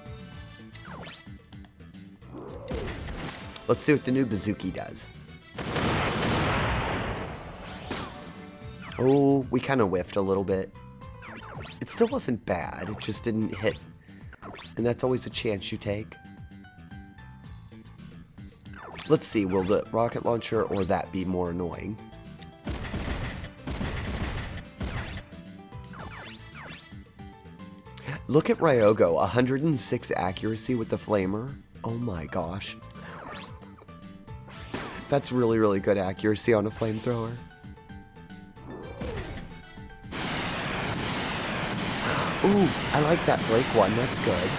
Let's see what the new bazooki does. Oh, we kind of whiffed a little bit. It still wasn't bad, it just didn't hit. And that's always a chance you take. Let's see, will the rocket launcher or that be more annoying? Look at Ryogo, 106 accuracy with the flamer. Oh my gosh. That's really, really good accuracy on a flamethrower. Ooh, I like that break one, that's good.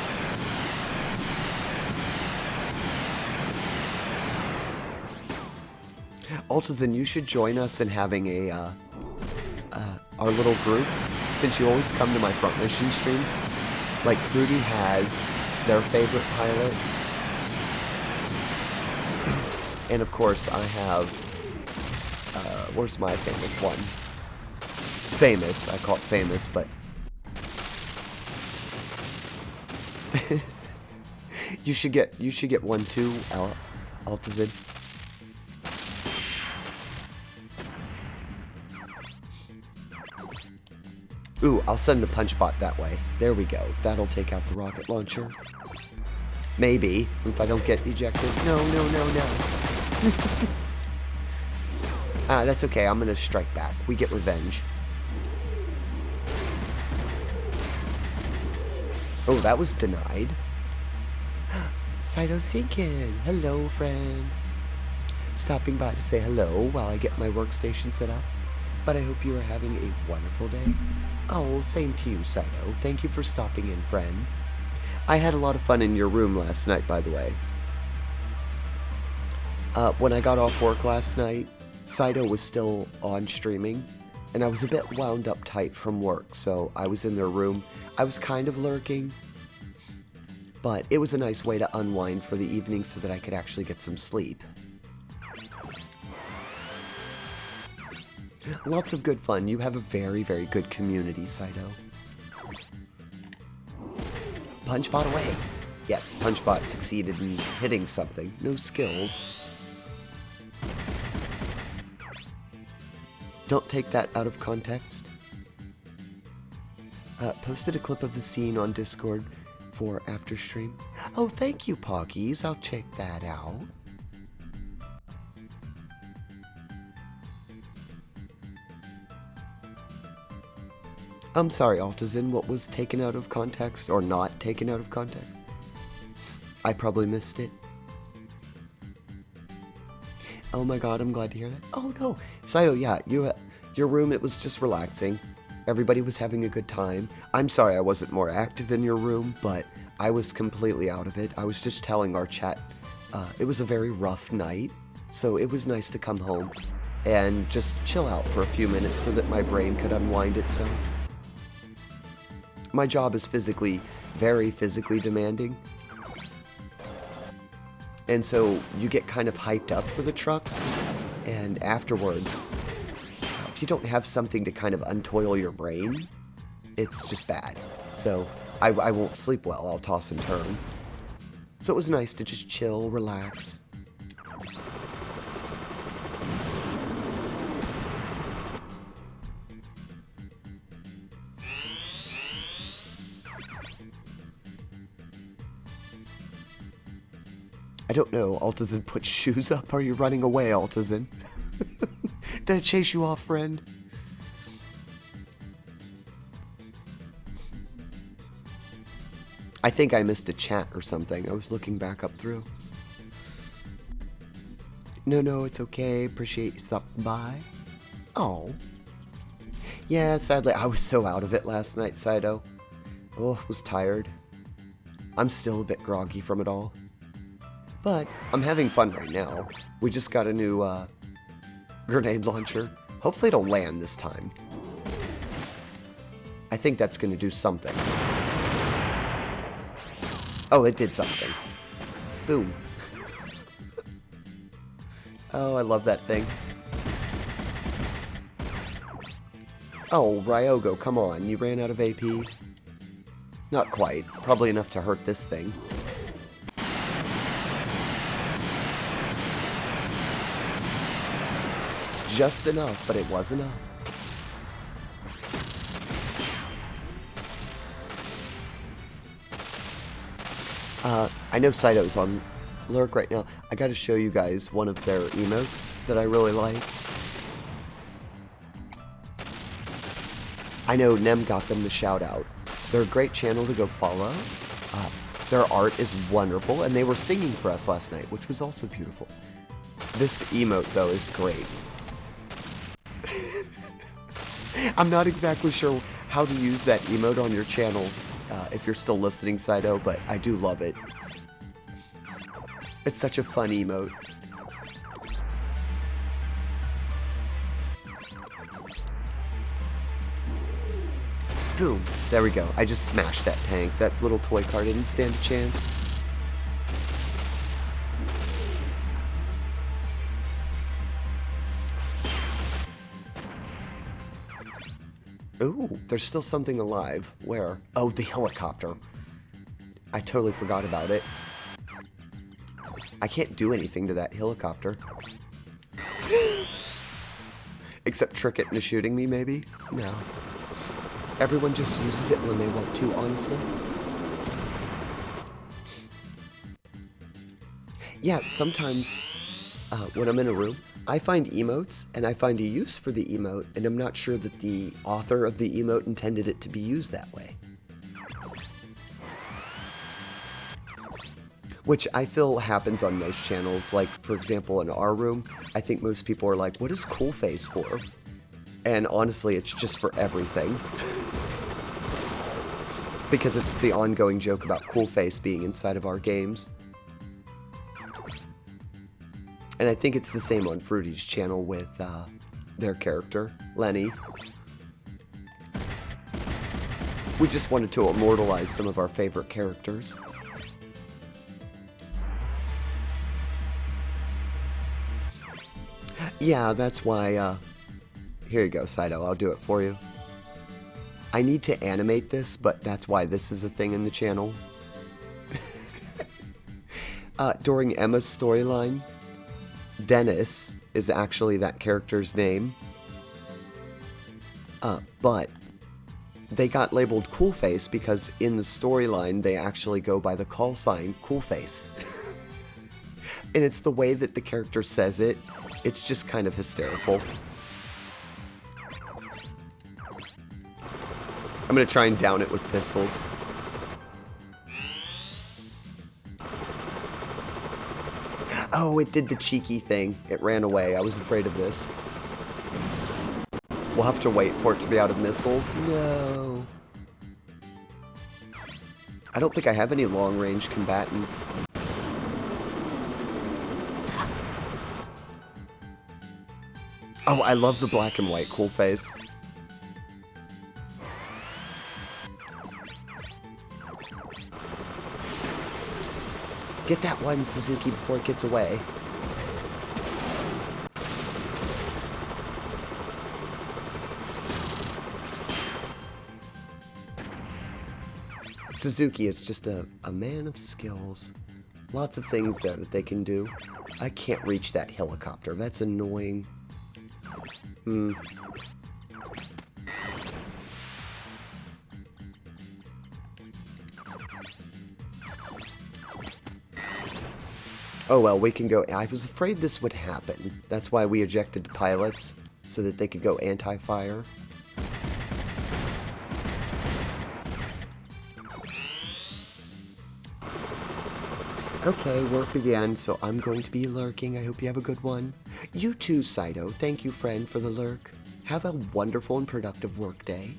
Altazin, you should join us in having a, our little group, since you always come to my front mission streams. Like, Fruity has their favorite pilot. And of course, I have, where's my famous one? Famous, I call it famous, but you should get one too, Altazin. Ooh, I'll send the punch bot that way. There we go. That'll take out the rocket launcher. Maybe, if I don't get ejected. No. That's okay. I'm gonna strike back. We get revenge. Oh, that was denied. Saito Sinkin. Hello, friend. Stopping by to say hello while I get my workstation set up. But I hope you are having a wonderful day. Oh, same to you, Saito. Thank you for stopping in, friend. I had a lot of fun in your room last night, by the way. When I got off work last night, Saito was still on streaming, and I was a bit wound up tight from work, so I was in their room. I was kind of lurking, but it was a nice way to unwind for the evening so that I could actually get some sleep. Lots of good fun. You have a very, very good community, Saito. Punchbot away. Yes, Punchbot succeeded in hitting something. No skills. Don't take that out of context. Posted a clip of the scene on Discord for after stream. Oh, thank you, Poggies. I'll check that out. I'm sorry, Altizen, what was taken out of context or not taken out of context? I probably missed it. Oh my god, I'm glad to hear that. Oh no, Saito, yeah, your room, it was just relaxing. Everybody was having a good time. I'm sorry I wasn't more active in your room, but I was completely out of it. I was just telling our chat, it was a very rough night, so it was nice to come home and just chill out for a few minutes so that my brain could unwind itself. My job is very physically demanding. And so you get kind of hyped up for the trucks, and afterwards, if you don't have something to kind of untoil your brain, it's just bad. So I won't sleep well, I'll toss and turn. So it was nice to just chill, relax. I don't know, Altizen put shoes up? Are you running away, Altizen? Did I chase you off, friend? I think I missed a chat or something. I was looking back up through. No, it's okay. Appreciate you stopping by. Oh. Yeah, sadly, I was so out of it last night, Saito. Oh, was tired. I'm still a bit groggy from it all. But I'm having fun right now. We just got a new grenade launcher. Hopefully it'll land this time. I think that's going to do something. Oh, it did something. Boom. Oh, I love that thing. Oh, Ryogo, come on. You ran out of AP? Not quite. Probably enough to hurt this thing. Just enough, but it was enough. I know Saito's on Lurk right now. I gotta show you guys one of their emotes that I really like. I know Nem got them the shout out. They're a great channel to go follow. Their art is wonderful, and they were singing for us last night, which was also beautiful. This emote, though, is great. I'm not exactly sure how to use that emote on your channel, if you're still listening, Saito, but I do love it. It's such a fun emote. Boom. There we go. I just smashed that tank. That little toy car didn't stand a chance. Ooh, there's still something alive. Where? Oh, the helicopter. I totally forgot about it. I can't do anything to that helicopter. Except trick it into shooting me, maybe? No. Everyone just uses it when they want to, honestly. Yeah, sometimes when I'm in a room, I find emotes, and I find a use for the emote, and I'm not sure that the author of the emote intended it to be used that way. Which I feel happens on most channels. Like, for example, in our room, I think most people are like, what is cool face for? And honestly, it's just for everything. Because it's the ongoing joke about cool face being inside of our games. And I think it's the same on Fruity's channel with their character, Lenny. We just wanted to immortalize some of our favorite characters. Yeah, that's why, here you go, Saito, I'll do it for you. I need to animate this, but that's why this is a thing in the channel. During Emma's storyline, Dennis is actually that character's name. But they got labeled Cool Face because in the storyline they actually go by the call sign Cool Face. And it's the way that the character says it. It's just kind of hysterical. I'm gonna try and down it with pistols. Oh, it did the cheeky thing. It ran away. I was afraid of this. We'll have to wait for it to be out of missiles. No. I don't think I have any long-range combatants. Oh, I love the black and white Cool Face. Get that one, Suzuki, before it gets away. Suzuki is just a man of skills. Lots of things there that they can do. I can't reach that helicopter. That's annoying. Oh well, we can go. I was afraid this would happen. That's why we ejected the pilots, so that they could go anti-fire. Okay, work again, so I'm going to be lurking. I hope you have a good one. You too, Saito. Thank you, friend, for the lurk. Have a wonderful and productive work day.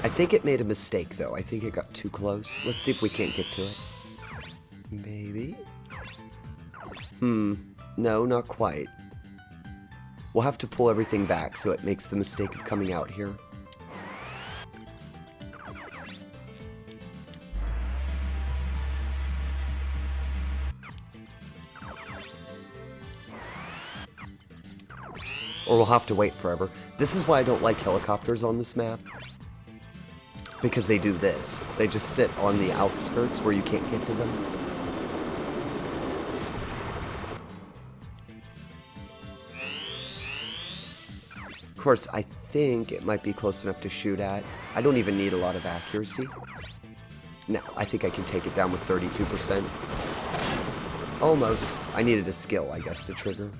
I think it made a mistake, though. I think it got too close. Let's see if we can't get to it. Maybe? No, not quite. We'll have to pull everything back so it makes the mistake of coming out here. Or we'll have to wait forever. This is why I don't like helicopters on this map. Because they do this. They just sit on the outskirts where you can't get to them. Of course, I think it might be close enough to shoot at. I don't even need a lot of accuracy. No, I think I can take it down with 32%. Almost. I needed a skill, I guess, to trigger.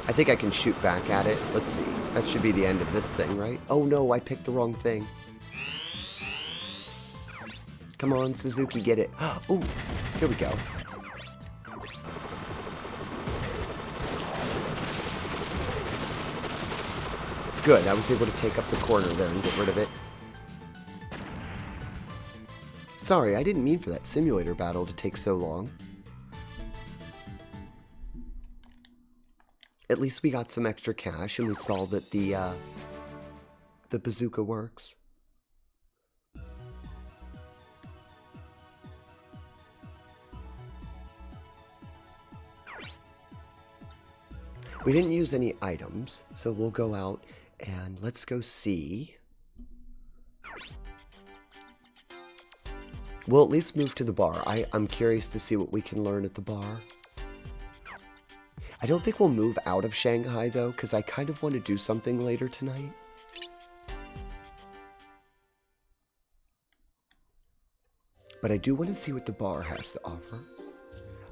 I think I can shoot back at it. Let's see. That should be the end of this thing, right? Oh no, I picked the wrong thing. Come on, Suzuki, get it. Oh, here we go. Good, I was able to take up the corner there and get rid of it. Sorry, I didn't mean for that simulator battle to take so long. At least we got some extra cash and we saw that the bazooka works. We didn't use any items, so we'll go out and let's go see. We'll at least move to the bar. I'm curious to see what we can learn at the bar. I don't think we'll move out of Shanghai, though, because I kind of want to do something later tonight. But I do want to see what the bar has to offer.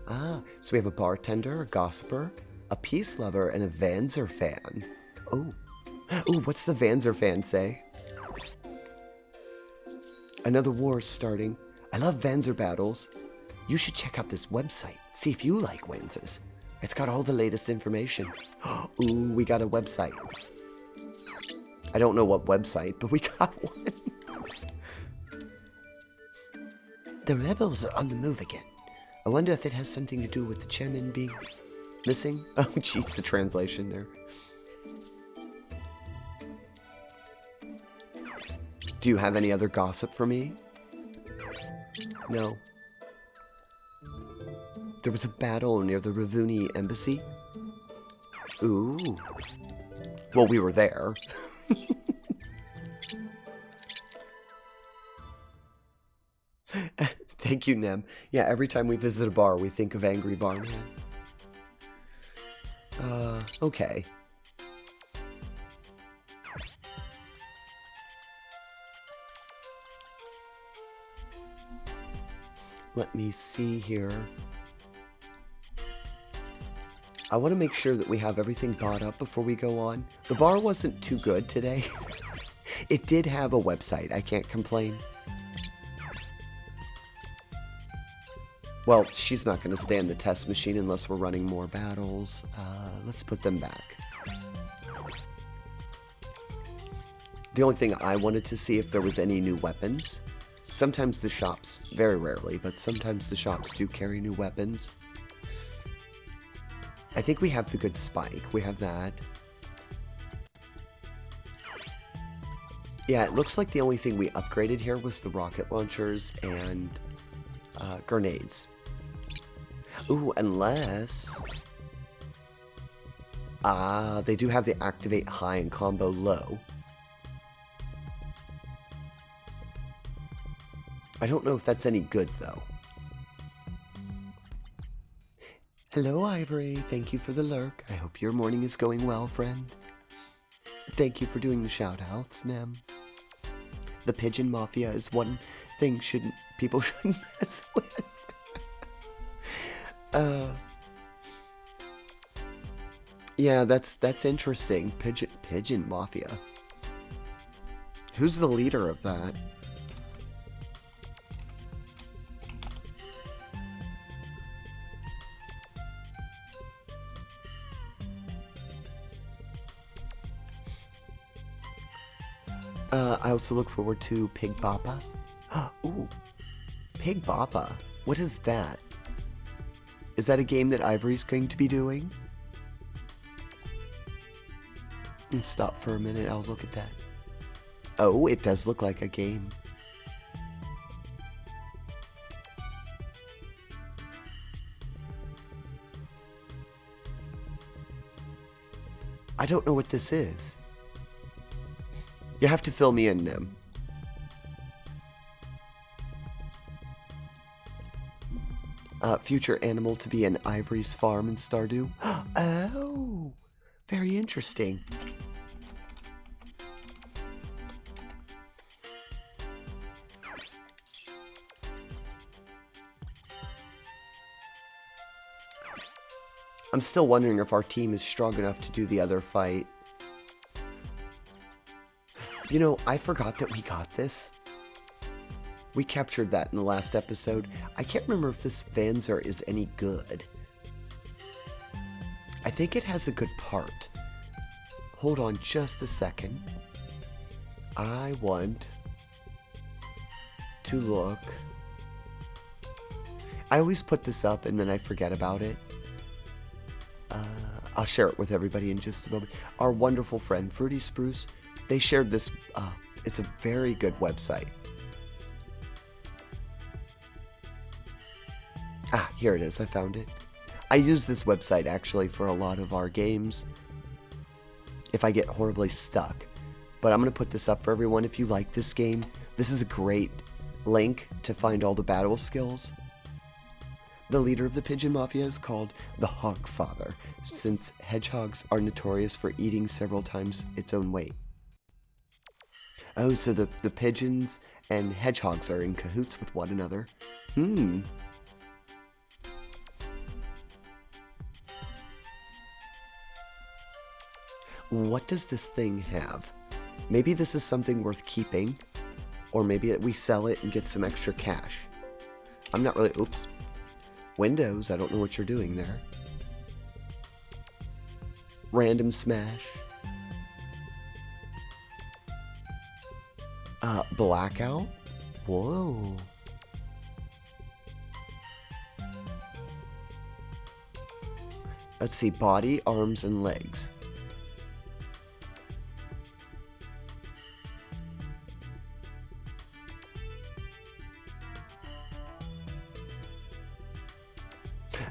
Ah, so we have a bartender, a gossiper, a peace lover, and a Vanzer fan. Oh. Ooh, what's the Vanzer fan say? Another war's starting. I love Vanzer battles. You should check out this website. See if you like Vanzers. It's got all the latest information. Ooh, we got a website. I don't know what website, but we got one. The rebels are on the move again. I wonder if it has something to do with the chairman being missing. Oh, jeez, the translation there. Do you have any other gossip for me? No. There was a battle near the Ravuni embassy. Ooh. Well, we were there. Thank you, Nem. Yeah, every time we visit a bar, we think of Angry Barman. Okay. Let me see here. I want to make sure that we have everything bought up before we go on. The bar wasn't too good today. It did have a website. I can't complain. Well, she's not going to stay in the test machine unless we're running more battles. Let's put them back. The only thing I wanted to see if there was any new weapons. Sometimes the shops, very rarely, but sometimes the shops do carry new weapons. I think we have the good spike. We have that. Yeah, it looks like the only thing we upgraded here was the rocket launchers and grenades. Ooh, unless... they do have the activate high and combo low. I don't know if that's any good, though. Hello, Ivory. Thank you for the lurk. I hope your morning is going well, friend. Thank you for doing the shout-outs, Nem. The Pigeon Mafia is one thing people shouldn't mess with. Yeah, that's interesting. Pigeon Mafia. Who's the leader of that? I also look forward to Pig Bappa. Ooh, Pig Bappa. What is that? Is that a game that Ivory's going to be doing? Stop for a minute, I'll look at that. Oh, it does look like a game. I don't know what this is. You have to fill me in, Nim. Future animal to be in Ivory's farm in Stardew. Oh, very interesting. I'm still wondering if our team is strong enough to do the other fight. You know, I forgot that we got this. We captured that in the last episode. I can't remember if this Vanzer is any good. I think it has a good part. Hold on just a second. I want to look. I always put this up and then I forget about it. I'll share it with everybody in just a moment. Our wonderful friend, Fruity Spruce, they shared this. It's a very good website. Here it is. I found it. I use this website actually for a lot of our games if I get horribly stuck. But I'm going to put this up for everyone if you like this game. This is a great link to find all the battle skills. The leader of the Pigeon Mafia is called the Hog Father, since hedgehogs are notorious for eating several times its own weight. Oh, so the pigeons and hedgehogs are in cahoots with one another. What does this thing have? Maybe this is something worth keeping, or maybe we sell it and get some extra cash. I'm not really... Oops. Windows, I don't know what you're doing there. Random smash. Blackout? Whoa. Let's see, body, arms, and legs.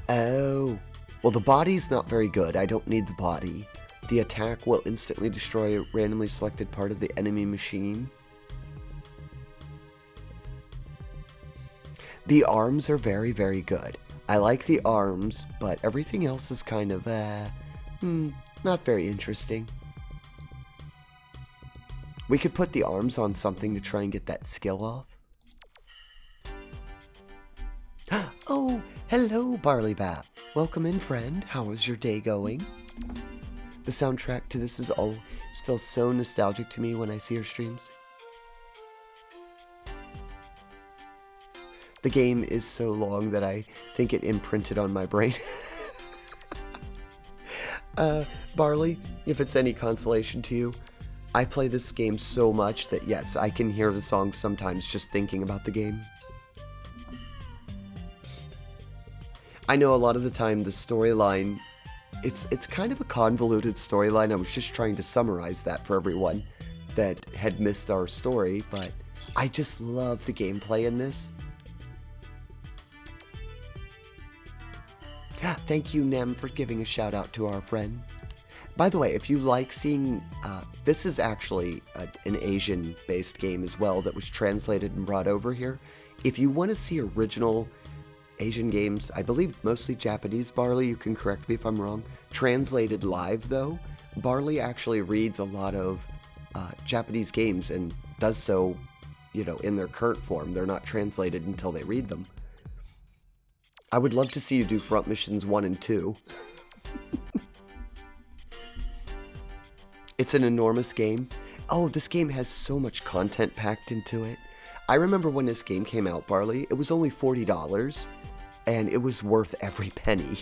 Oh, well, the body's not very good. I don't need the body. The attack will instantly destroy a randomly selected part of the enemy machine. The arms are very, very good. I like the arms, but everything else is kind of, not very interesting. We could put the arms on something to try and get that skill off. Oh, hello, Barley Bat. Welcome in, friend. How is your day going? The soundtrack to this feels so nostalgic to me when I see your streams. The game is so long that I think it imprinted on my brain. Barley, if it's any consolation to you, I play this game so much that yes, I can hear the songs sometimes just thinking about the game. I know a lot of the time the storyline, it's kind of a convoluted storyline. I was just trying to summarize that for everyone that had missed our story, but I just love the gameplay in this. Thank you, Nem, for giving a shout out to our friend. By the way, if you like seeing, this is actually an Asian-based game as well that was translated and brought over here. If you want to see original Asian games, I believe mostly Japanese, Barley, you can correct me if I'm wrong, translated live though, Barley actually reads a lot of Japanese games and does so, in their current form. They're not translated until they read them. I would love to see you do Front Missions 1 and 2. It's an enormous game. Oh, this game has so much content packed into it. I remember when this game came out, Barley, it was only $40, and it was worth every penny.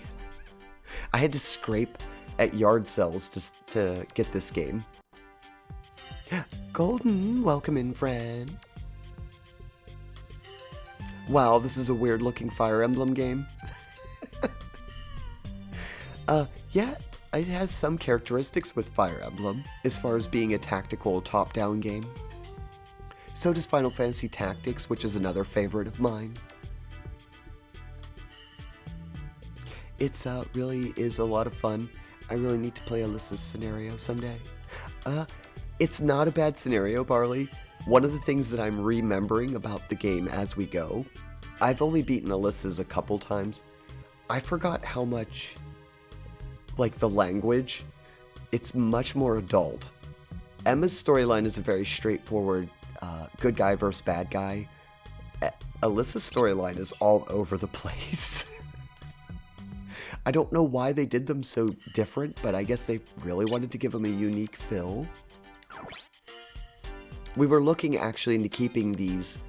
I had to scrape at yard sales to get this game. Golden, welcome in, friend. Wow, this is a weird looking Fire Emblem game. Yeah, it has some characteristics with Fire Emblem, as far as being a tactical top-down game. So does Final Fantasy Tactics, which is another favorite of mine. It's really is a lot of fun. I really need to play Alisa's scenario someday. It's not a bad scenario, Barley. One of the things that I'm remembering about the game as we go, I've only beaten Alisa's a couple times. I forgot how much, like the language, it's much more adult. Emma's storyline is a very straightforward good guy versus bad guy. Alisa's storyline is all over the place. I don't know why they did them so different, but I guess they really wanted to give them a unique feel. We were looking actually into keeping these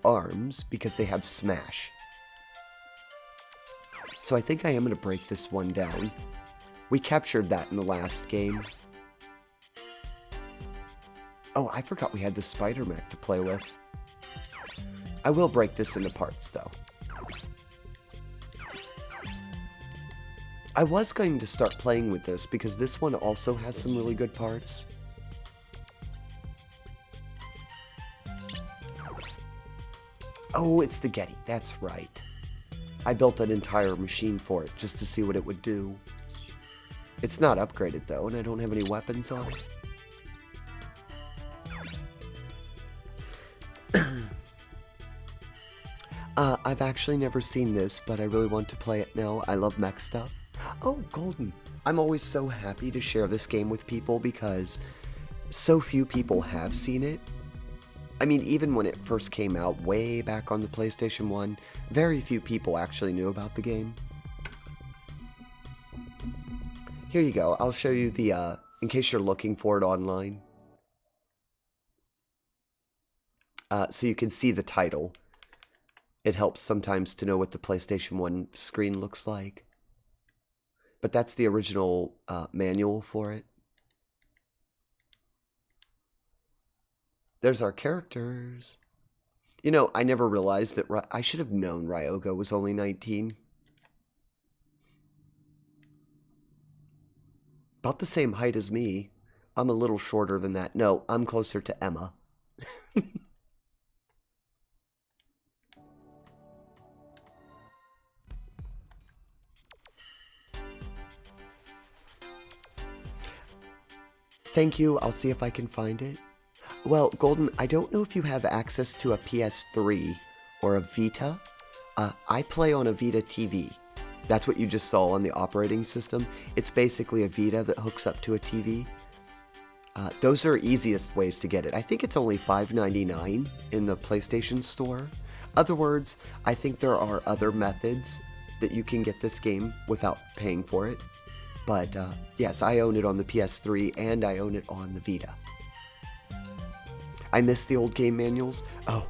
arms because they have smash. So I think I am going to break this one down. We captured that in the last game. Oh, I forgot we had the spider mech to play with. I will break this into parts though. I was going to start playing with this because this one also has some really good parts. Oh, it's the Getty, that's right. I built an entire machine for it just to see what it would do. It's not upgraded though, and I don't have any weapons on it. I've actually never seen this, but I really want to play it now. I love mech stuff. Oh, Golden. I'm always so happy to share this game with people because so few people have seen it. I mean, even when it first came out way back on the PlayStation 1, very few people actually knew about the game. Here you go. I'll show you the, in case you're looking for it online. So you can see the title. It helps sometimes to know what the PlayStation 1 screen looks like. But that's the original manual for it. There's our characters. You know, I never realized that I should have known Ryoga was only 19. About the same height as me. I'm a little shorter than that. No, I'm closer to Emma. Thank you. I'll see if I can find it. Well, Golden, I don't know if you have access to a PS3 or a Vita. I play on a Vita TV. That's what you just saw on the operating system. It's basically a Vita that hooks up to a TV. Those are easiest ways to get it. I think it's only $5.99 in the PlayStation Store. Other words, I think there are other methods that you can get this game without paying for it. But yes, I own it on the PS3 and I own it on the Vita. I miss the old game manuals. Oh,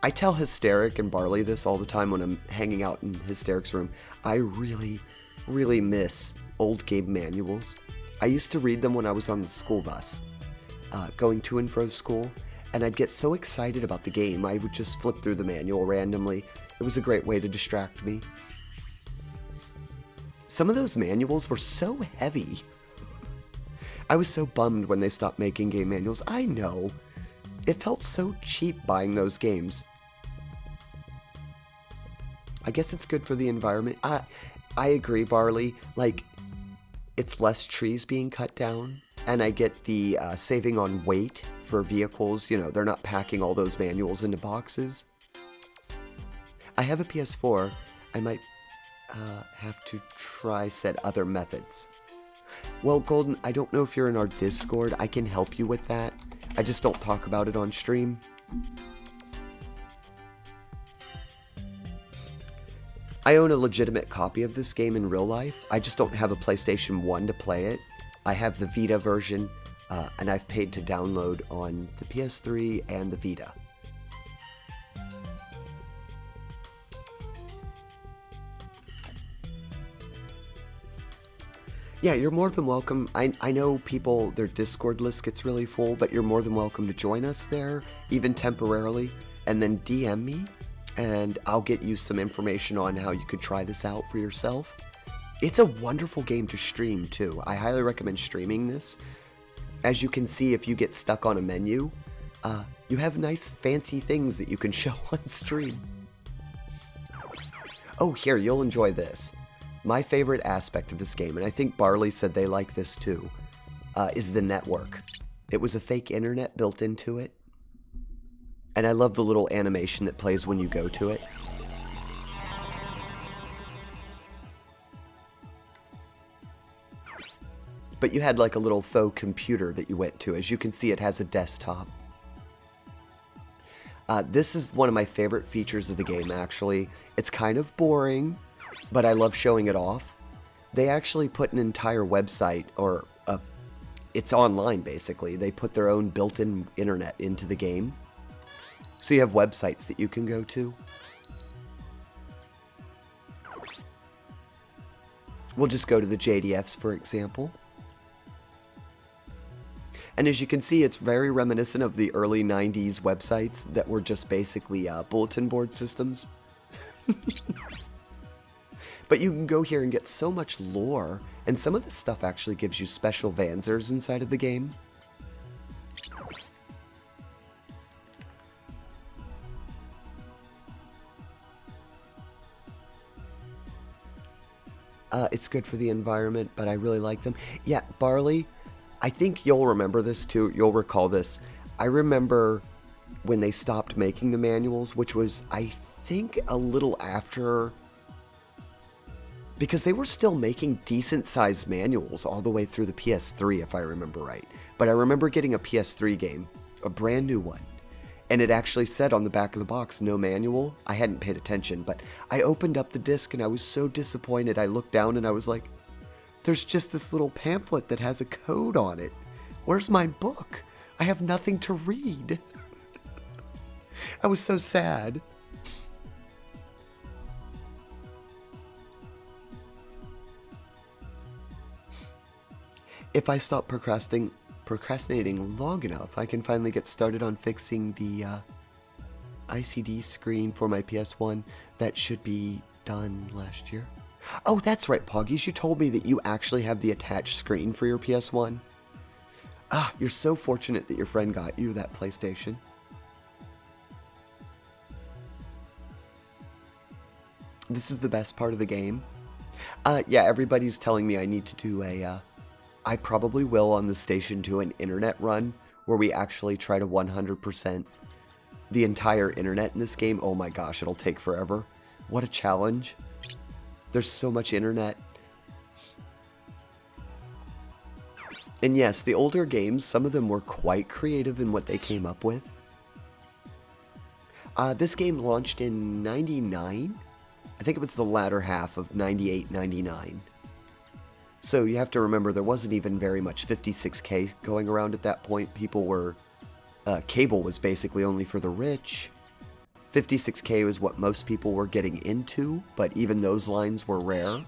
I tell Hysteric and Barley this all the time when I'm hanging out in Hysteric's room. I really, really miss old game manuals. I used to read them when I was on the school bus, going to and fro school, and I'd get so excited about the game, I would just flip through the manual randomly. It was a great way to distract me. Some of those manuals were so heavy. I was so bummed when they stopped making game manuals. I know. It felt so cheap buying those games. I guess it's good for the environment. I agree, Barley. Like, it's less trees being cut down, and I get the saving on weight for vehicles. You know, they're not packing all those manuals into boxes. I have a PS4. I might have to try said other methods. Well, Golden, I don't know if you're in our Discord. I can help you with that. I just don't talk about it on stream. I own a legitimate copy of this game in real life. I just don't have a PlayStation 1 to play it. I have the Vita version, and I've paid to download on the PS3 and the Vita. Yeah, you're more than welcome. I know people, their Discord list gets really full, but you're more than welcome to join us there, even temporarily, and then DM me, and I'll get you some information on how you could try this out for yourself. It's a wonderful game to stream, too. I highly recommend streaming this. As you can see, if you get stuck on a menu, you have nice, fancy things that you can show on stream. Oh, here, you'll enjoy this. My favorite aspect of this game, and I think Barley said they like this too, is the network. It was a fake internet built into it. And I love the little animation that plays when you go to it. But you had like a little faux computer that you went to. As you can see, it has a desktop. This is one of my favorite features of the game, actually. It's kind of boring, but I love showing it off. They actually put an entire website, or it's online basically. They put their own built-in internet into the game. So you have websites that you can go to. We'll just go to the JDFs, for example. And as you can see, it's very reminiscent of the early 90s websites that were just basically bulletin board systems. But you can go here and get so much lore, and some of this stuff actually gives you special Vanzers inside of the game. It's good for the environment, but I really like them. Yeah, Barley, I think you'll remember this too. You'll recall this. I remember when they stopped making the manuals, which was, I think, a little after, because they were still making decent-sized manuals all the way through the PS3, if I remember right. But I remember getting a PS3 game, a brand new one, and it actually said on the back of the box, no manual. I hadn't paid attention, but I opened up the disc and I was so disappointed. I looked down and I was like, there's just this little pamphlet that has a code on it. Where's my book? I have nothing to read. I was so sad. If I stop procrastinating long enough, I can finally get started on fixing the ICD screen for my PS1. That should be done last year. Oh, that's right, Poggies. You told me that you actually have the attached screen for your PS1. Ah, you're so fortunate that your friend got you that PlayStation. This is the best part of the game. Yeah, everybody's telling me I need to do a I probably will on the station do an internet run where we actually try to 100% the entire internet in this game. Oh my gosh, it'll take forever. What a challenge. There's so much internet. And yes, the older games, some of them were quite creative in what they came up with. This game launched in 99? I think it was the latter half of 98, 99. So you have to remember there wasn't even very much 56K going around at that point. People were... cable was basically only for the rich. 56K was what most people were getting into, but even those lines were rare.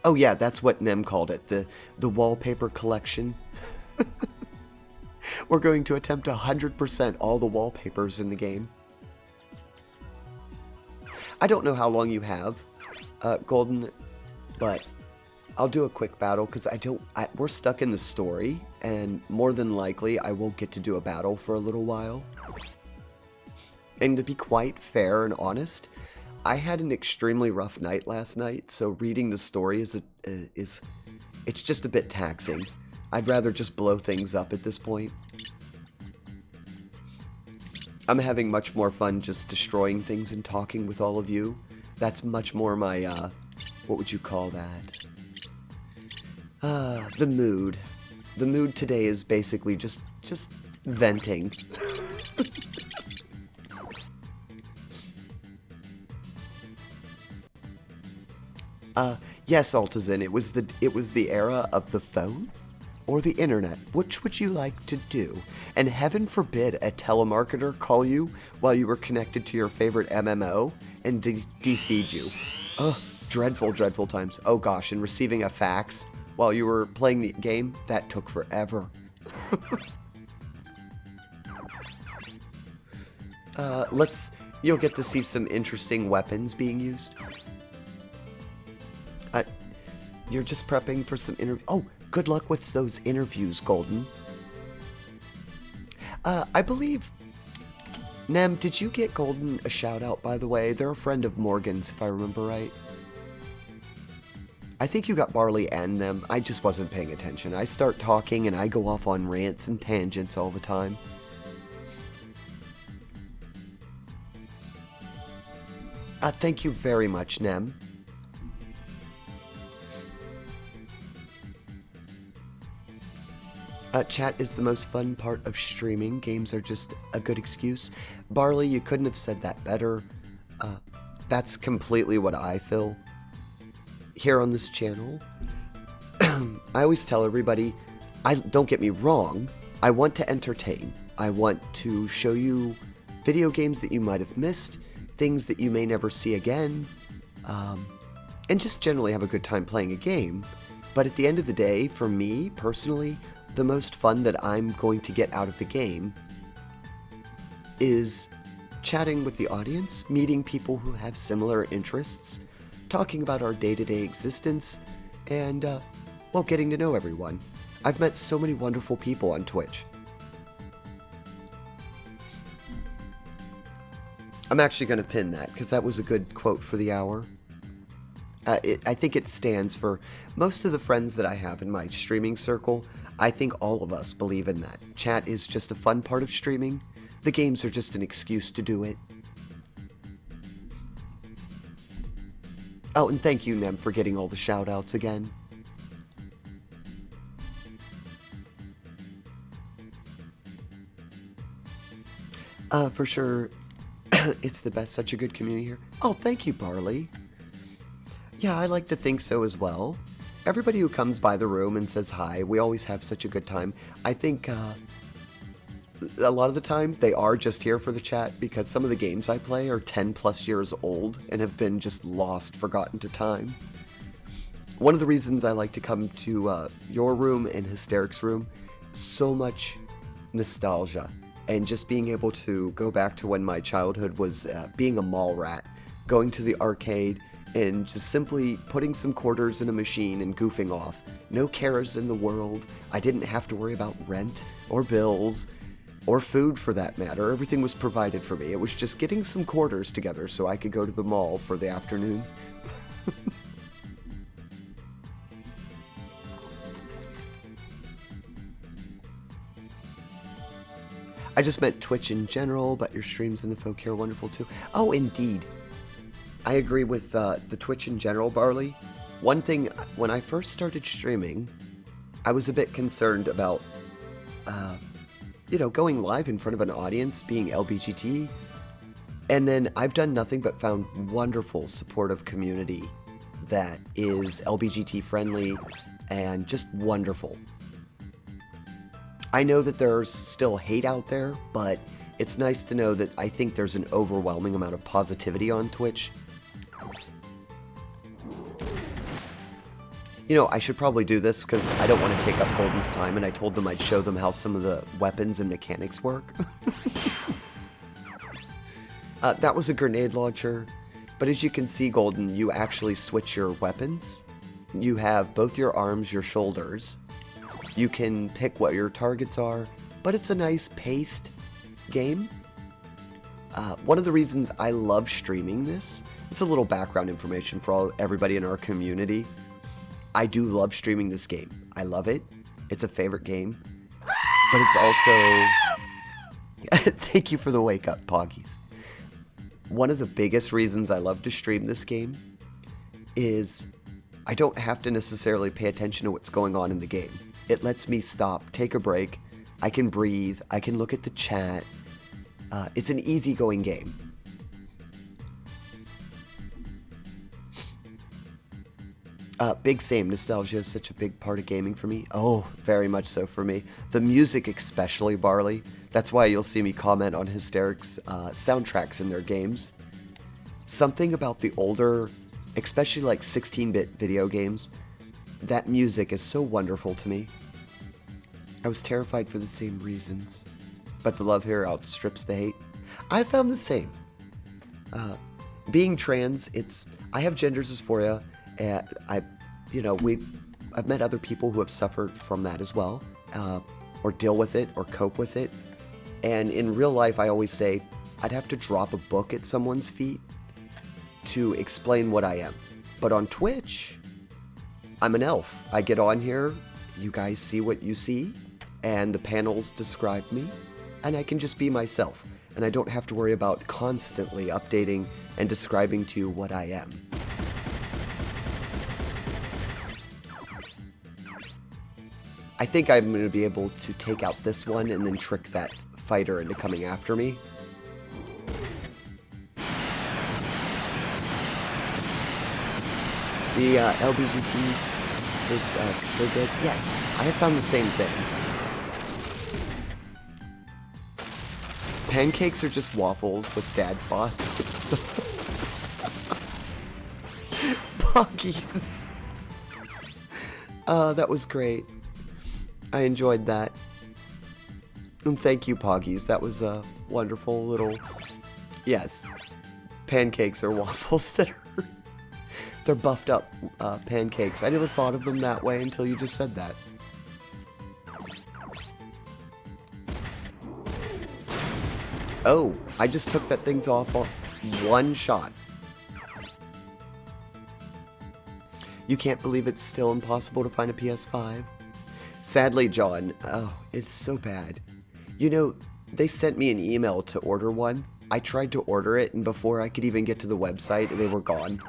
Oh yeah, that's what Nem called it, the wallpaper collection. We're going to attempt 100% all the wallpapers in the game. I don't know how long you have, Golden, but I'll do a quick battle because we're stuck in the story, and more than likely I won't get to do a battle for a little while. And to be quite fair and honest, I had an extremely rough night last night, so reading the story it's just a bit taxing. I'd rather just blow things up at this point. I'm having much more fun just destroying things and talking with all of you. That's much more my, what would you call that? The mood. The mood today is basically just venting. Yes, Altazin, it was the era of the phone or the internet. Which would you like to do? And heaven forbid a telemarketer call you while you were connected to your favorite MMO and DC'd you. Ugh, dreadful, dreadful times. Oh gosh, and receiving a fax while you were playing the game, that took forever. You'll get to see some interesting weapons being used. You're just prepping for some Oh, good luck with those interviews, Golden. I believe... Nem, did you get Golden a shout-out, by the way? They're a friend of Morgan's, if I remember right. I think you got Barley and them. I just wasn't paying attention. I start talking and I go off on rants and tangents all the time. Thank you very much, Nem. Chat is the most fun part of streaming. Games are just a good excuse. Barley, you couldn't have said that better. That's completely what I feel here on this channel. I always tell everybody, don't get me wrong, I want to entertain. I want to show you video games that you might have missed, things that you may never see again, and just generally have a good time playing a game. But at the end of the day, for me, personally, the most fun that I'm going to get out of the game is chatting with the audience, meeting people who have similar interests, talking about our day-to-day existence, and, well, getting to know everyone. I've met so many wonderful people on Twitch. I'm actually going to pin that, because that was a good quote for the hour. I think it stands for most of the friends that I have in my streaming circle. I think all of us believe in that. Chat is just a fun part of streaming. The games are just an excuse to do it. Oh, and thank you, Nem, for getting all the shout-outs again. For sure, it's the best. Such a good community here. Oh, thank you, Barley. Yeah, I like to think so as well. Everybody who comes by the room and says hi, we always have such a good time. I think a lot of the time they are just here for the chat because some of the games I play are 10 plus years old and have been just lost, forgotten to time. One of the reasons I like to come to your room and Hysteric's room, so much nostalgia and just being able to go back to when my childhood was being a mall rat, going to the arcade, and just simply putting some quarters in a machine and goofing off. No cares in the world. I didn't have to worry about rent or bills. or food for that matter. Everything was provided for me. It was just getting some quarters together so I could go to the mall for the afternoon. I just meant Twitch in general, but your streams and the folk here are wonderful too. Oh, indeed. I agree with the Twitch in general, Barley. One thing, when I first started streaming, I was a bit concerned about, you know, going live in front of an audience, being LBGT. And then I've done nothing but found wonderful, supportive community that is LBGT friendly and just wonderful. I know that there's still hate out there, but it's nice to know that I think there's an overwhelming amount of positivity on Twitch. You know, I should probably do this because I don't want to take up Golden's time, and I told them I'd show them how some of the weapons and mechanics work. That was a grenade launcher, but as you can see, Golden, you actually switch your weapons. You have both your arms, your shoulders. You can pick what your targets are, but it's a nice paced game. One of the reasons I love streaming this, it's a little background information for everybody in our community. I do love streaming this game. I love it. It's a favorite game, but it's also... Thank you for the wake up, Poggies. One of the biggest reasons I love to stream this game is I don't have to necessarily pay attention to what's going on in the game. It lets me stop, take a break, I can breathe, I can look at the chat. It's an easygoing game. Big same, nostalgia is such a big part of gaming for me. Oh, very much so for me. The music especially, Barley. That's why you'll see me comment on Hysteric's soundtracks in their games. Something about the older, especially like 16-bit video games, that music is so wonderful to me. I was terrified for the same reasons, but the love here outstrips the hate. I found the same. Being trans, I have gender dysphoria, and I've met other people who have suffered from that as well, or deal with it, or cope with it. And in real life, I always say I'd have to drop a book at someone's feet to explain what I am. But on Twitch, I'm an elf. I get on here, you guys see what you see, and the panels describe me, and I can just be myself, and I don't have to worry about constantly updating and describing to you what I am. I think I'm going to be able to take out this one and then trick that fighter into coming after me. The LBGT is so good. Yes, I have found the same thing. Pancakes are just waffles with dad bod. Poggies. That was great. I enjoyed that. And thank you, Poggies. That was a wonderful little... Yes. Pancakes are waffles that are... They're buffed up pancakes. I never thought of them that way until you just said that. Oh, I just took that thing's off on one shot. You can't believe it's still impossible to find a PS5? Sadly, John, oh, it's so bad. You know, they sent me an email to order one. I tried to order it, and before I could even get to the website, they were gone.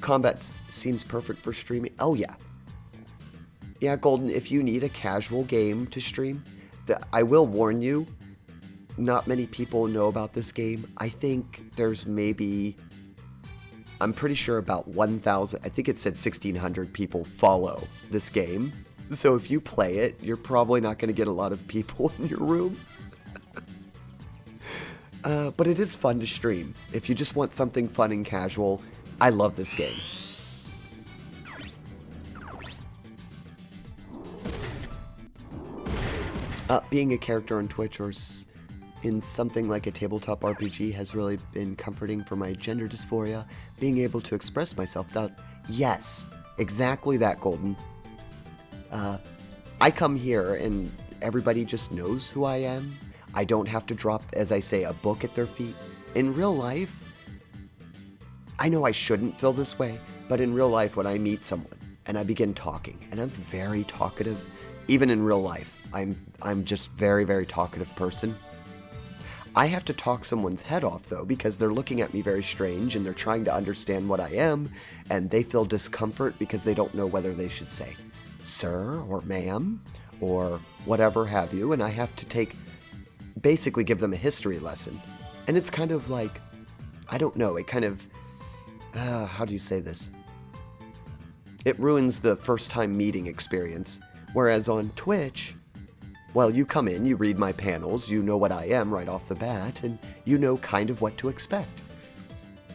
Combat seems perfect for streaming. Oh, yeah. Yeah, Golden, if you need a casual game to stream, I will warn you, not many people know about this game. I think there's maybe, I'm pretty sure about 1,000, I think it said 1,600 people follow this game. So if you play it, you're probably not going to get a lot of people in your room. But it is fun to stream. If you just want something fun and casual, I love this game. Being a character on Twitch or in something like a tabletop RPG has really been comforting for my gender dysphoria. Being able to express myself without Yes, exactly that, Golden. I come here and everybody just knows who I am. I don't have to drop, as I say, a book at their feet. In real life, I know I shouldn't feel this way, but in real life, when I meet someone and I begin talking, and I'm very talkative, even in real life, I'm just very, very talkative person. I have to talk someone's head off, though, because they're looking at me very strange and they're trying to understand what I am, and they feel discomfort because they don't know whether they should say sir or ma'am or whatever have you, and I have to basically give them a history lesson. And it's kind of like, I don't know, it kind of, how do you say this? It ruins the first time meeting experience. Whereas on Twitch, well, you come in, you read my panels, you know what I am right off the bat, and you know kind of what to expect.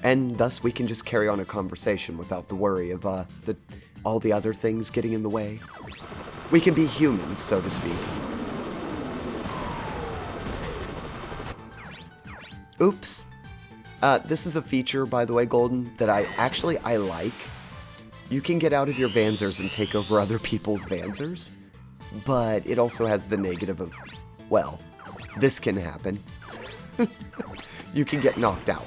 And thus we can just carry on a conversation without the worry of all the other things getting in the way. We can be humans, so to speak. Oops. This is a feature, by the way, Golden, that I like. You can get out of your Vanzers and take over other people's Vanzers, but it also has the negative of, well, this can happen. You can get knocked out.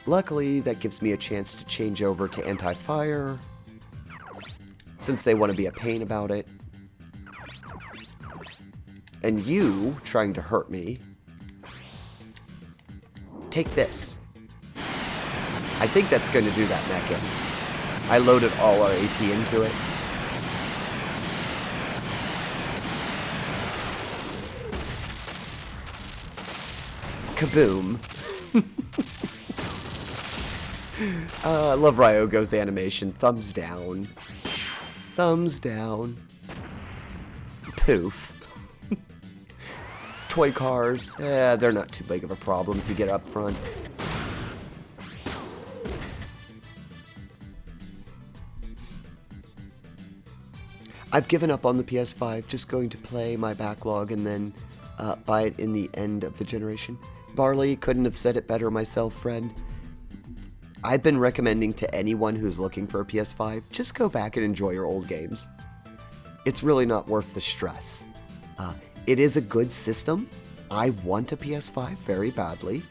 Luckily, that gives me a chance to change over to anti-fire, since they want to be a pain about it. And you, trying to hurt me, take this. I think that's going to do that mech in. I loaded all our AP into it. Kaboom. I love Ryogo's animation. Thumbs down. Thumbs down. Poof. Toy cars. They're not too big of a problem if you get up front. I've given up on the PS5, just going to play my backlog and then buy it in the end of the generation. Barley, couldn't have said it better myself, friend. I've been recommending to anyone who's looking for a PS5, just go back and enjoy your old games. It's really not worth the stress. It is a good system. I want a PS5 very badly.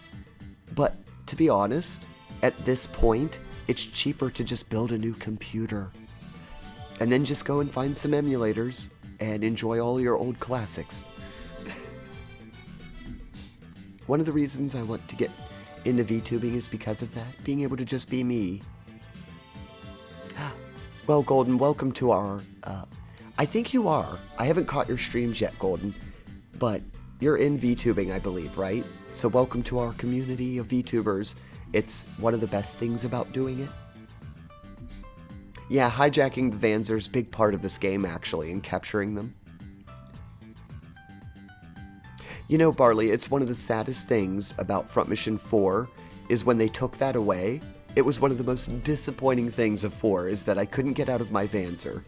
But to be honest, at this point, it's cheaper to just build a new computer. And then just go and find some emulators and enjoy all your old classics. One of the reasons I want to get into VTubing is because of that, being able to just be me. Well, Golden, welcome to our, I think you are. I haven't caught your streams yet, Golden, but you're in VTubing, I believe, right? So welcome to our community of VTubers. It's one of the best things about doing it. Yeah, hijacking the Vanzer's a big part of this game, actually, and capturing them. You know, Barley, it's one of the saddest things about Front Mission 4 is when they took that away. It was one of the most disappointing things of 4 is that I couldn't get out of my Vanzer.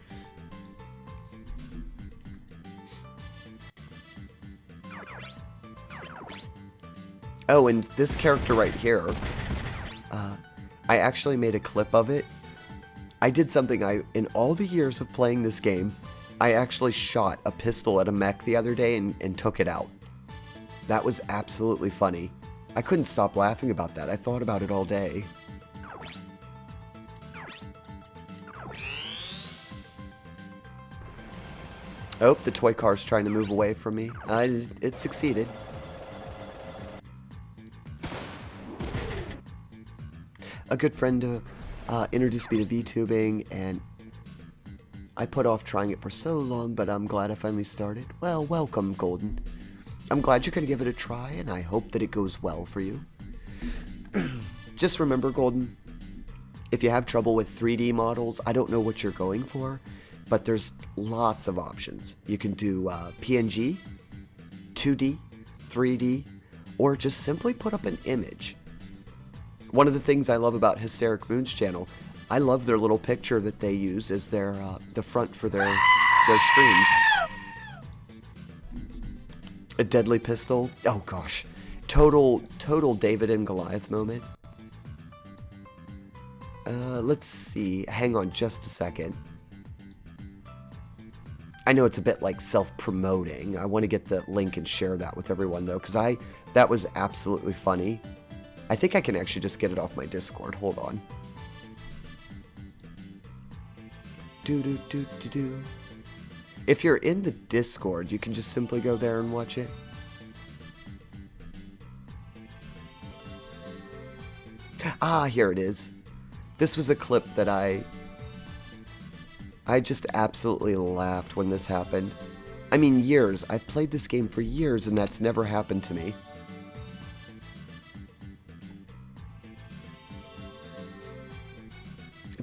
Oh, and this character right here, I actually made a clip of it. I did something in all the years of playing this game, I actually shot a pistol at a mech the other day and took it out. That was absolutely funny. I couldn't stop laughing about that. I thought about it all day. Oh, the toy car's trying to move away from me. It succeeded. A good friend introduced me to VTubing, and I put off trying it for so long, but I'm glad I finally started. Well, welcome, Golden. I'm glad you're going to give it a try, and I hope that it goes well for you. Just remember, Golden, if you have trouble with 3D models, I don't know what you're going for, but there's lots of options. You can do PNG, 2D, 3D, or just simply put up an image. One of the things I love about Hysteric Moon's channel, I love their little picture that they use as their the front for their streams. A deadly pistol. Oh gosh, total David and Goliath moment. Let's see. Hang on just a second. I know it's a bit like self-promoting. I want to get the link and share that with everyone, though, because that was absolutely funny. I think I can actually just get it off my Discord. Hold on. Do. If you're in the Discord, you can just simply go there and watch it. Ah, here it is. This was a clip that I just absolutely laughed when this happened. I mean, years. I've played this game for years, and that's never happened to me.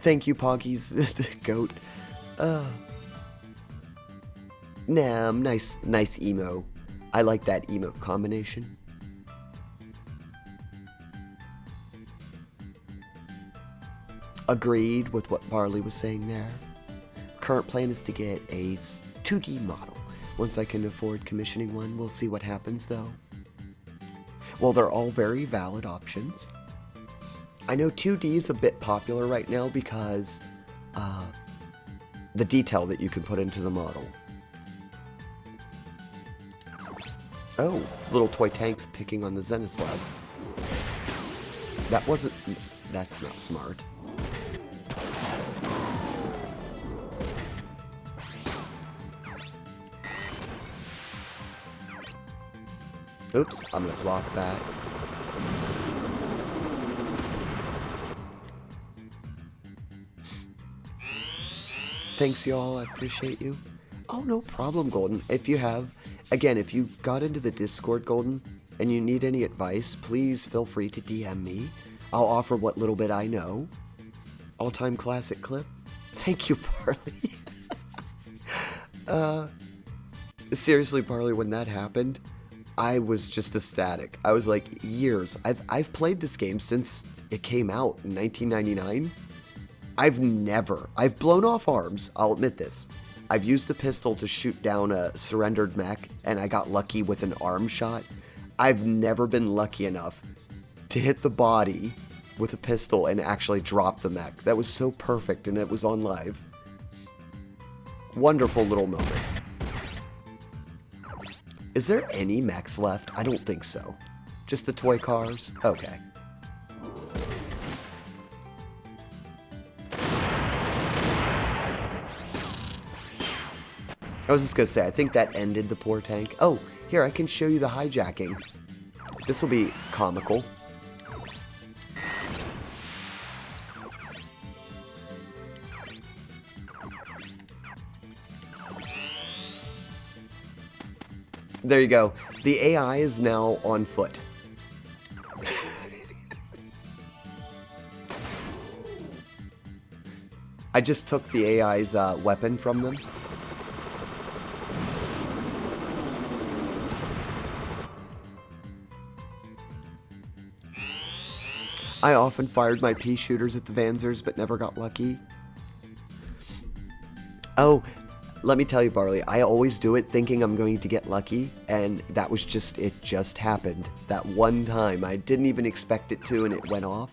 Thank you, Poggies, the goat. Nah, nice emo. I like that emote combination. Agreed with what Barley was saying there. Current plan is to get a 2D model. Once I can afford commissioning one, we'll see what happens, though. Well, they're all very valid options. I know 2D is a bit popular right now because the detail that you can put into the model. Oh, little toy tanks picking on the Xenoslab. That's not smart. Oops, I'm gonna block that. Thanks, y'all. I appreciate you. Oh, no problem, Golden. If you got into the Discord, Golden, and you need any advice, please feel free to DM me. I'll offer what little bit I know. All-time classic clip. Thank you, Barley. Seriously, Barley, when that happened, I was just ecstatic. I was like, years. I've played this game since it came out in 1999. I've blown off arms, I'll admit this. I've used a pistol to shoot down a surrendered mech, and I got lucky with an arm shot. I've never been lucky enough to hit the body with a pistol and actually drop the mech. That was so perfect, and it was on live. Wonderful little moment. Is there any mechs left? I don't think so. Just the toy cars? Okay. I was just gonna say, I think that ended the poor tank. Oh, here, I can show you the hijacking. This will be comical. There you go. The AI is now on foot. I just took the AI's weapon from them. I often fired my pea shooters at the Vanzers, but never got lucky. Oh, let me tell you, Barley, I always do it thinking I'm going to get lucky, and that was it just happened. That one time, I didn't even expect it to, and it went off.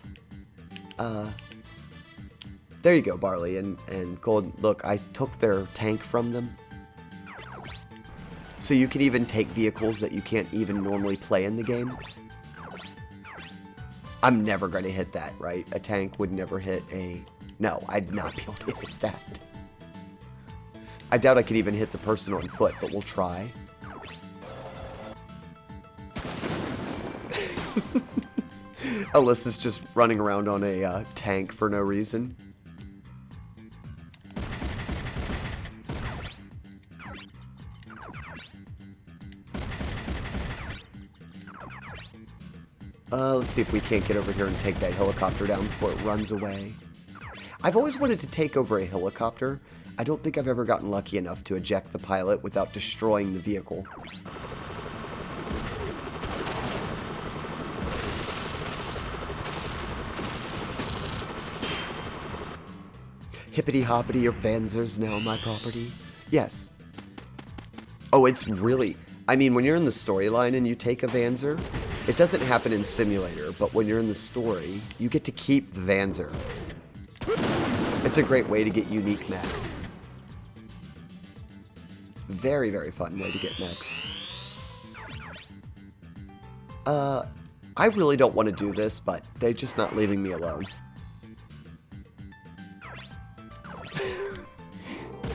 There you go, Barley, and Gold, look, I took their tank from them. So you can even take vehicles that you can't even normally play in the game. I'm never going to hit that, right? A tank would never hit a... No, I'd not be able to hit that. I doubt I could even hit the person on foot, but we'll try. Alyssa's just running around on a tank for no reason. Let's see if we can't get over here and take that helicopter down before it runs away. I've always wanted to take over a helicopter. I don't think I've ever gotten lucky enough to eject the pilot without destroying the vehicle. Hippity hoppity, your Vanzer's now my property. Yes. Oh, it's really... I mean, when you're in the storyline and you take a Vanzer, it doesn't happen in Simulator, but when you're in the story, you get to keep the Vanzer. It's a great way to get unique mechs. Very, very fun way to get mechs. I really don't want to do this, but they're just not leaving me alone.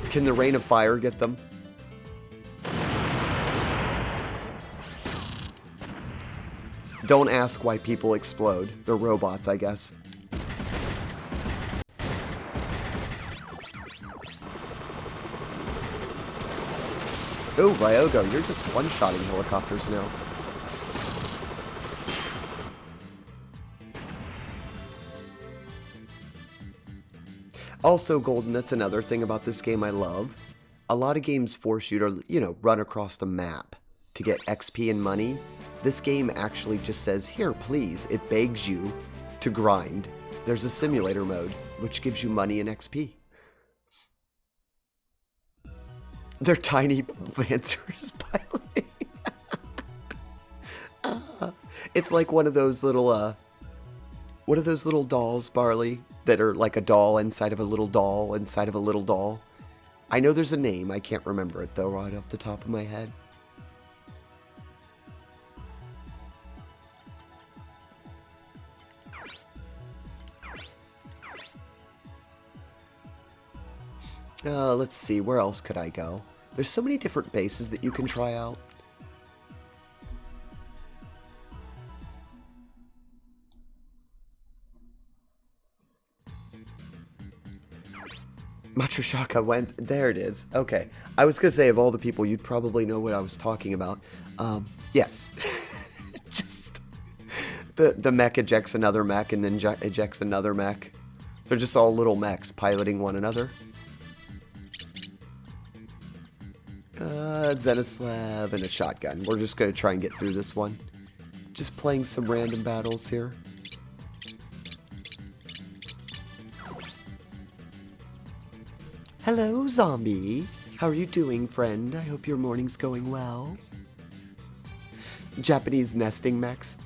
Can the rain of fire get them? Don't ask why people explode. They're robots, I guess. Oh, Ryogo, you're just one-shotting helicopters now. Also, Golden, that's another thing about this game I love. A lot of games force you to, you know, run across the map to get XP and money. This game actually just says, here, please. It begs you to grind. There's a simulator mode, which gives you money and XP. They're tiny Lancers piloting. It's like one of those little, what are those little dolls, Barley, that are like a doll inside of a little doll inside of a little doll? I know there's a name. I can't remember it, though, right off the top of my head. Let's see, where else could I go? There's so many different bases that you can try out. Matryoshka went. There it is. Okay. I was going to say, of all the people, you'd probably know what I was talking about. Yes. Just the mech ejects another mech and then ejects another mech. They're just all little mechs piloting one another. Zenislav and a shotgun. We're just going to try and get through this one. Just playing some random battles here. Hello, zombie. How are you doing, friend? I hope your morning's going well. Japanese nesting mechs.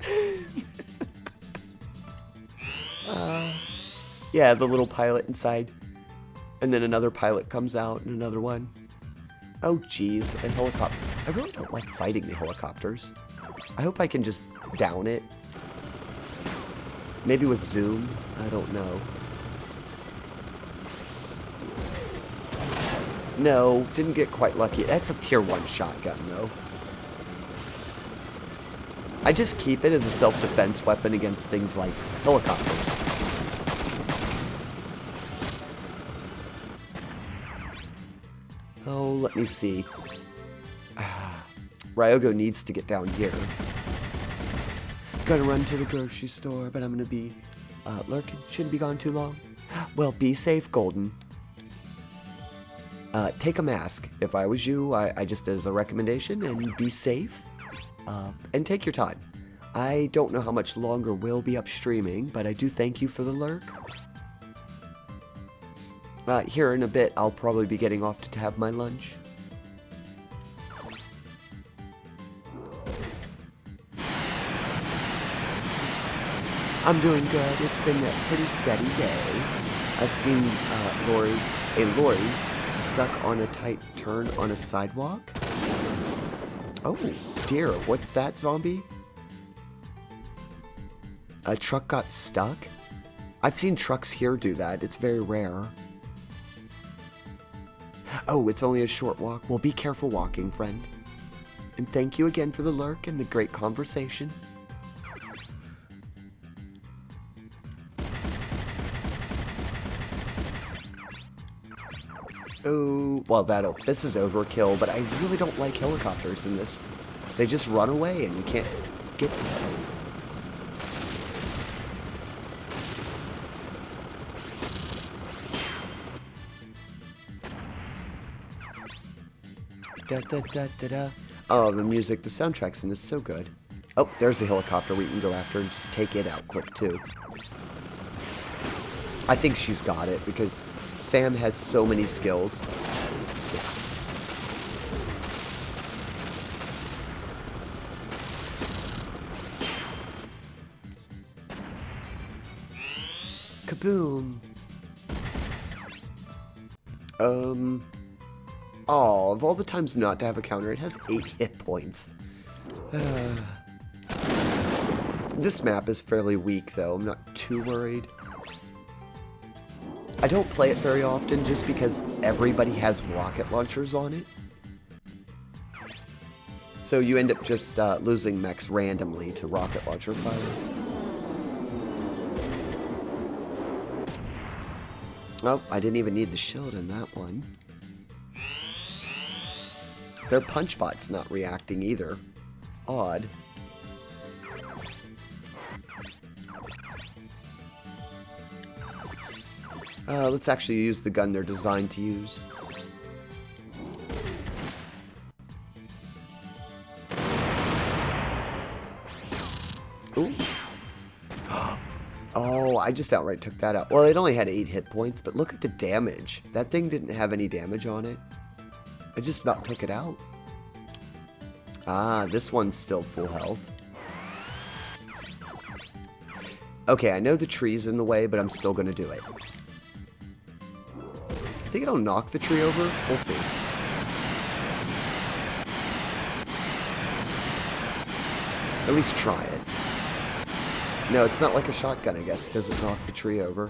Yeah, the little pilot inside. And then another pilot comes out and another one. Oh, geez, a helicopter. I really don't like fighting the helicopters. I hope I can just down it. Maybe with zoom. I don't know. No, didn't get quite lucky. That's a tier 1 shotgun, though. I just keep it as a self-defense weapon against things like helicopters. Oh, let me see. Ryogo needs to get down here. Gonna run to the grocery store, but I'm gonna be lurking. Shouldn't be gone too long. Well, be safe, Golden. Take a mask. If I was you, I just as a recommendation, and be safe. And take your time. I don't know how much longer we'll be up streaming, but I do thank you for the lurk. Here in a bit, I'll probably be getting off to have my lunch. I'm doing good. It's been a pretty steady day. I've seen Lori stuck on a tight turn on a sidewalk. Oh dear, what's that, zombie? A truck got stuck? I've seen trucks here do that. It's very rare. Oh, it's only a short walk. Well, be careful walking, friend. And thank you again for the lurk and the great conversation. Oh, well, this is overkill, but I really don't like helicopters in this. They just run away and you can't get to them. Da, da, da, da, da. Oh, the music, the soundtrack's in is so good. Oh, there's a helicopter we can go after and just take it out quick, too. I think she's got it, because Fam has so many skills. Yeah. Kaboom! Oh, of all the times not to have a counter, it has 8 hit points. This map is fairly weak, though. I'm not too worried. I don't play it very often just because everybody has rocket launchers on it. So you end up just losing mechs randomly to rocket launcher fire. Oh, I didn't even need the shield in that one. Their punch bot's not reacting either. Odd. Let's actually use the gun they're designed to use. Ooh. Oh, I just outright took that out. Well, it only had 8 hit points, but look at the damage. That thing didn't have any damage on it. I just about took it out. Ah, this one's still full health. Okay, I know the tree's in the way, but I'm still going to do it. I think it'll knock the tree over. We'll see. At least try it. No, it's not like a shotgun, I guess. It doesn't knock the tree over.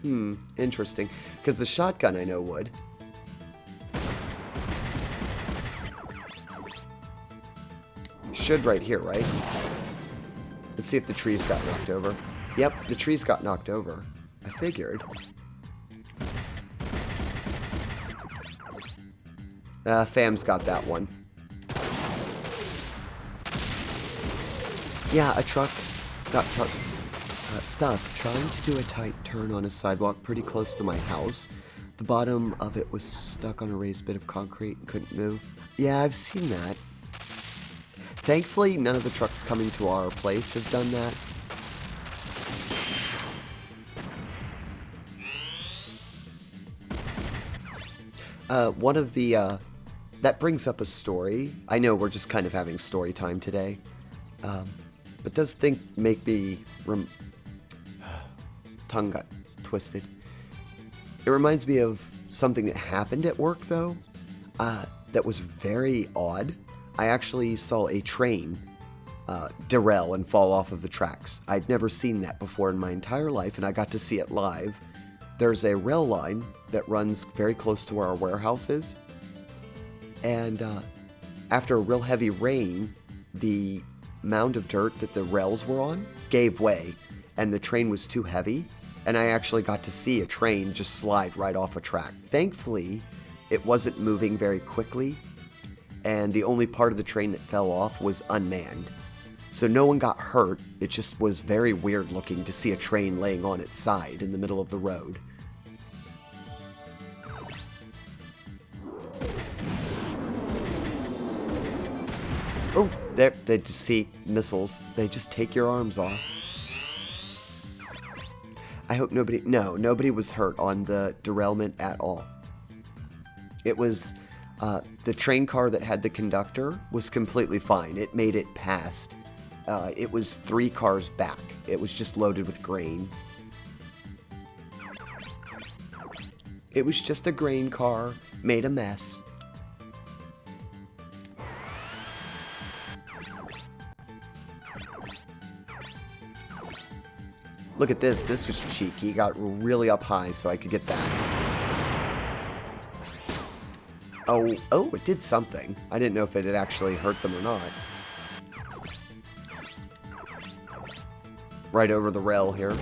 Interesting. Because the shotgun I know would. Should right here, right? Let's see if the trees got knocked over. Yep, the trees got knocked over. I figured. Fam's got that one. Yeah, a truck, not truck, stuff, trying to do a tight turn on a sidewalk pretty close to my house. The bottom of it was stuck on a raised bit of concrete and couldn't move. Yeah, I've seen that. Thankfully, none of the trucks coming to our place have done that. One of the, that brings up a story. I know we're just kind of having story time today. But does make me tongue got twisted. It reminds me of something that happened at work, though, that was very odd. I actually saw a train derail and fall off of the tracks. I'd never seen that before in my entire life, and I got to see it live. There's a rail line that runs very close to where our warehouse is, and after a real heavy rain, the mound of dirt that the rails were on gave way, and the train was too heavy, and I actually got to see a train just slide right off a track. Thankfully, it wasn't moving very quickly, and the only part of the train that fell off was unmanned. So no one got hurt. It just was very weird looking to see a train laying on its side in the middle of the road. Oh, there, they just see missiles. They just take your arms off. I hope nobody was hurt on the derailment at all. It was, the train car that had the conductor was completely fine. It made it past. It was 3 cars back. It was just loaded with grain. It was just a grain car, made a mess. Look at this. This was cheeky. Got really up high so I could get that. Oh, it did something. I didn't know if it had actually hurt them or not. Right over the rail here.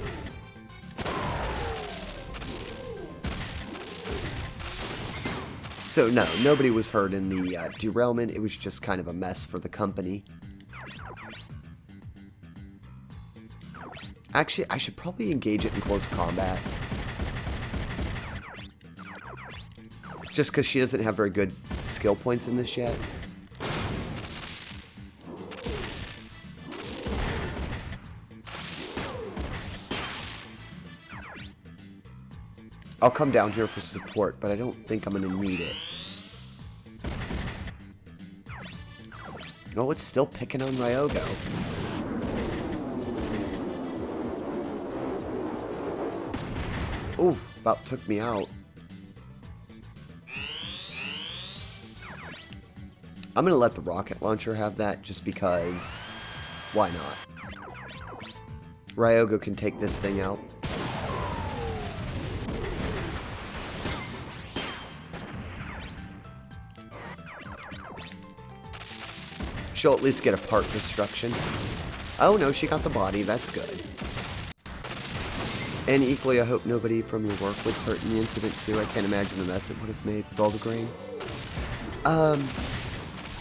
So no, nobody was hurt in the derailment. It was just kind of a mess for the company. Actually, I should probably engage it in close combat. Just because she doesn't have very good skill points in this yet. I'll come down here for support, but I don't think I'm going to need it. Oh, it's still picking on Ryogo. Ooh, about took me out. I'm going to let the rocket launcher have that just because why not? Ryogo can take this thing out. She'll at least get a part destruction. Oh no, she got the body. That's good. And equally, I hope nobody from your work was hurt in the incident too. I can't imagine the mess it would have made with all the grain.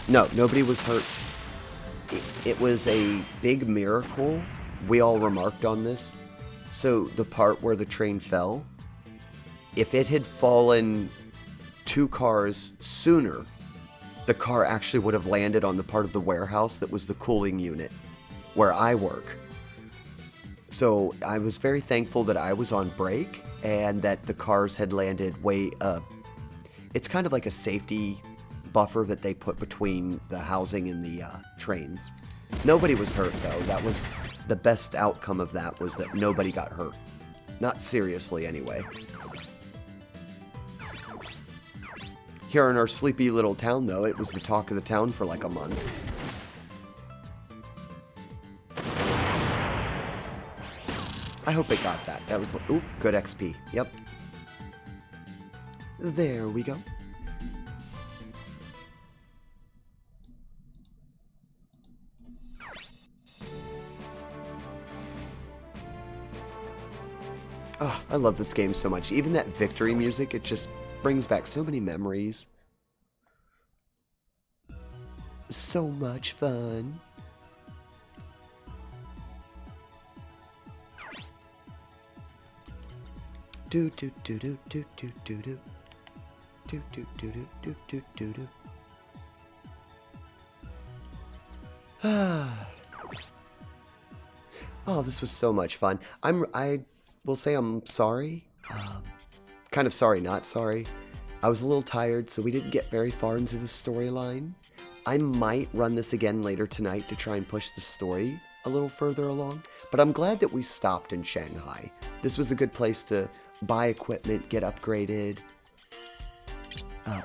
No, nobody was hurt. It was a big miracle. We all remarked on this. So the part where the train fell, if it had fallen 2 cars sooner, the car actually would have landed on the part of the warehouse that was the cooling unit where I work. So I was very thankful that I was on break and that the cars had landed way up. It's kind of like a safety buffer that they put between the housing and the trains. Nobody was hurt though. That was the best outcome of that, was that nobody got hurt. Not seriously anyway. Here in our sleepy little town though, it was the talk of the town for like a month. I hope it got that. That was, ooh, good XP. Yep. There we go. Oh, I love this game so much. Even that victory music, it just brings back so many memories. So much fun. Do do do do do do do do do do do do do do do do. Oh, this was so much fun. I will say I'm sorry. Kind of sorry, not sorry. I was a little tired, so we didn't get very far into the storyline. I might run this again later tonight to try and push the story a little further along, but I'm glad that we stopped in Shanghai. This was a good place to buy equipment, get upgraded,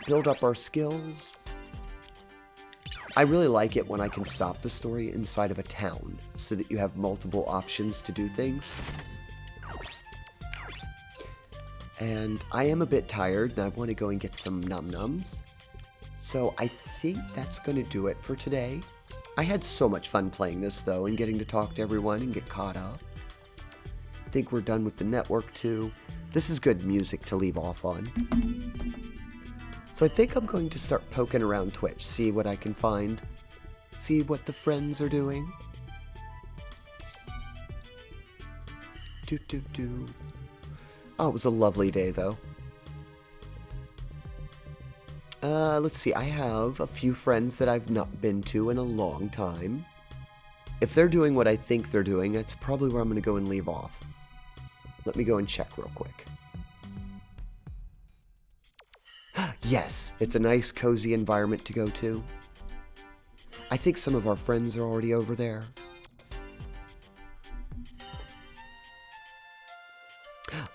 build up our skills. I really like it when I can stop the story inside of a town so that you have multiple options to do things. And I am a bit tired and I want to go and get some num-nums. So I think that's going to do it for today. I had so much fun playing this though and getting to talk to everyone and get caught up. I think we're done with the network too. This is good music to leave off on. So I think I'm going to start poking around Twitch, see what I can find, see what the friends are doing. Oh, it was a lovely day though. Let's see, I have a few friends that I've not been to in a long time. If they're doing what I think they're doing, that's probably where I'm going to go and leave off. Let me go and check real quick. Yes, it's a nice, cozy environment to go to. I think some of our friends are already over there.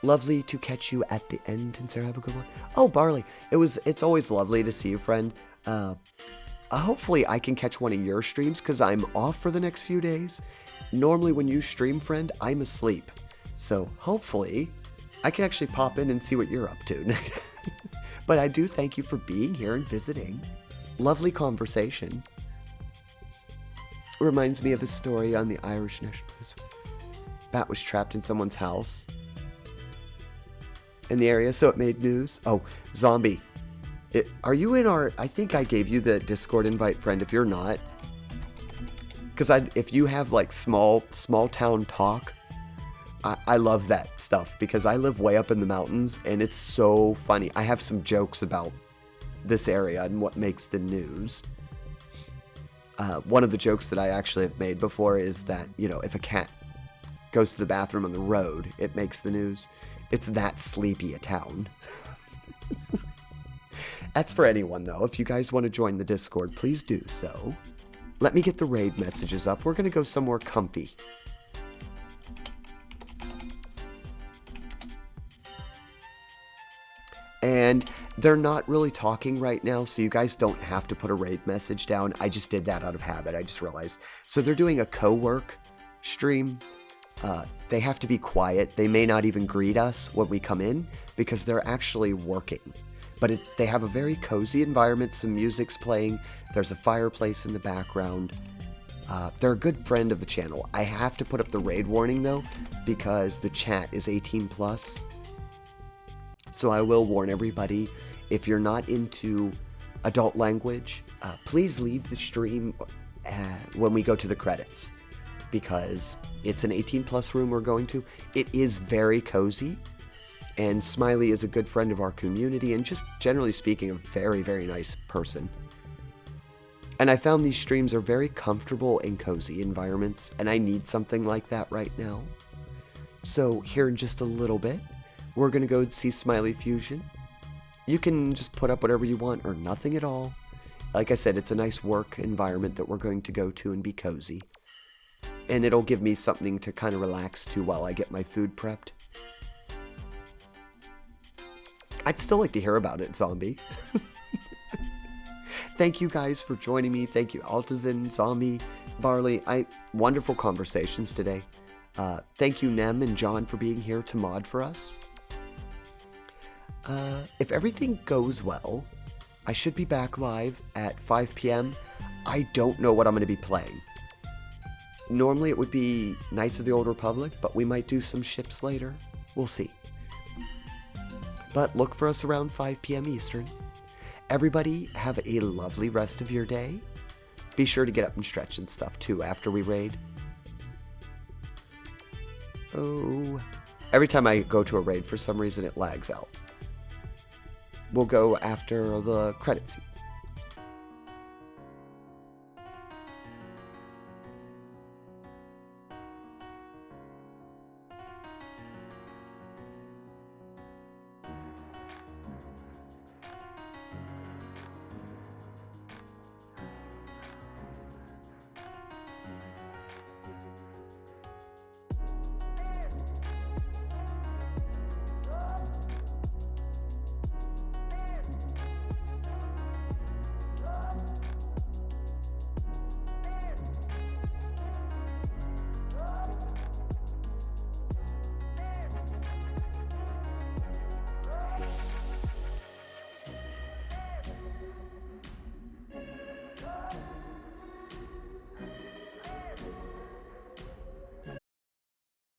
Lovely to catch you at the end, and Sarah, have a good one. Oh, Barley, it's always lovely to see you, friend. Hopefully I can catch one of your streams, because I'm off for the next few days. Normally when you stream, friend, I'm asleep. So hopefully I can actually pop in and see what you're up to. But I do thank you for being here and visiting. Lovely conversation. Reminds me of a story on the Irish National News. Bat was trapped in someone's house in the area, so it made news. Oh, Zombie. Are you in our... I think I gave you the Discord invite, friend, if you're not. Because if you have, like, small town talk, I love that stuff, because I live way up in the mountains, and it's so funny. I have some jokes about this area and what makes the news. One of the jokes that I actually have made before is that, you know, if a cat goes to the bathroom on the road, it makes the news. It's that sleepy a town. That's for anyone, though. If you guys want to join the Discord, please do so. Let me get the raid messages up. We're going to go somewhere comfy. And They're not really talking right now, so you guys don't have to put a raid message down. I just did that out of habit, I just realized. So they're doing a co-work stream. They have to be quiet. They may not even greet us when we come in because they're actually working. But they have a very cozy environment. Some music's playing. There's a fireplace in the background. They're a good friend of the channel. I have to put up the raid warning though because the chat is 18 plus. So I will warn everybody, if you're not into adult language, please leave the stream when we go to the credits. Because it's an 18 plus room we're going to. It is very cozy. And Smiley is a good friend of our community and just generally speaking a very, very nice person. And I found these streams are very comfortable and cozy environments, and I need something like that right now. So here in just a little bit, we're going to go see Smiley Fusion. You can just put up whatever you want or nothing at all. Like I said, it's a nice work environment that we're going to go to and be cozy. And it'll give me something to kind of relax to while I get my food prepped. I'd still like to hear about it, Zombie. Thank you guys for joining me. Thank you, Altazin, Zombie, Barley. Wonderful conversations today. Thank you, Nem and John, for being here to mod for us. If everything goes well, I should be back live at 5 p.m. I don't know what I'm going to be playing. Normally it would be Knights of the Old Republic, but we might do some ships later. We'll see. But look for us around 5 p.m. Eastern. Everybody have a lovely rest of your day. Be sure to get up and stretch and stuff too after we raid. Oh, every time I go to a raid for some reason it lags out. We'll go after the credit scene.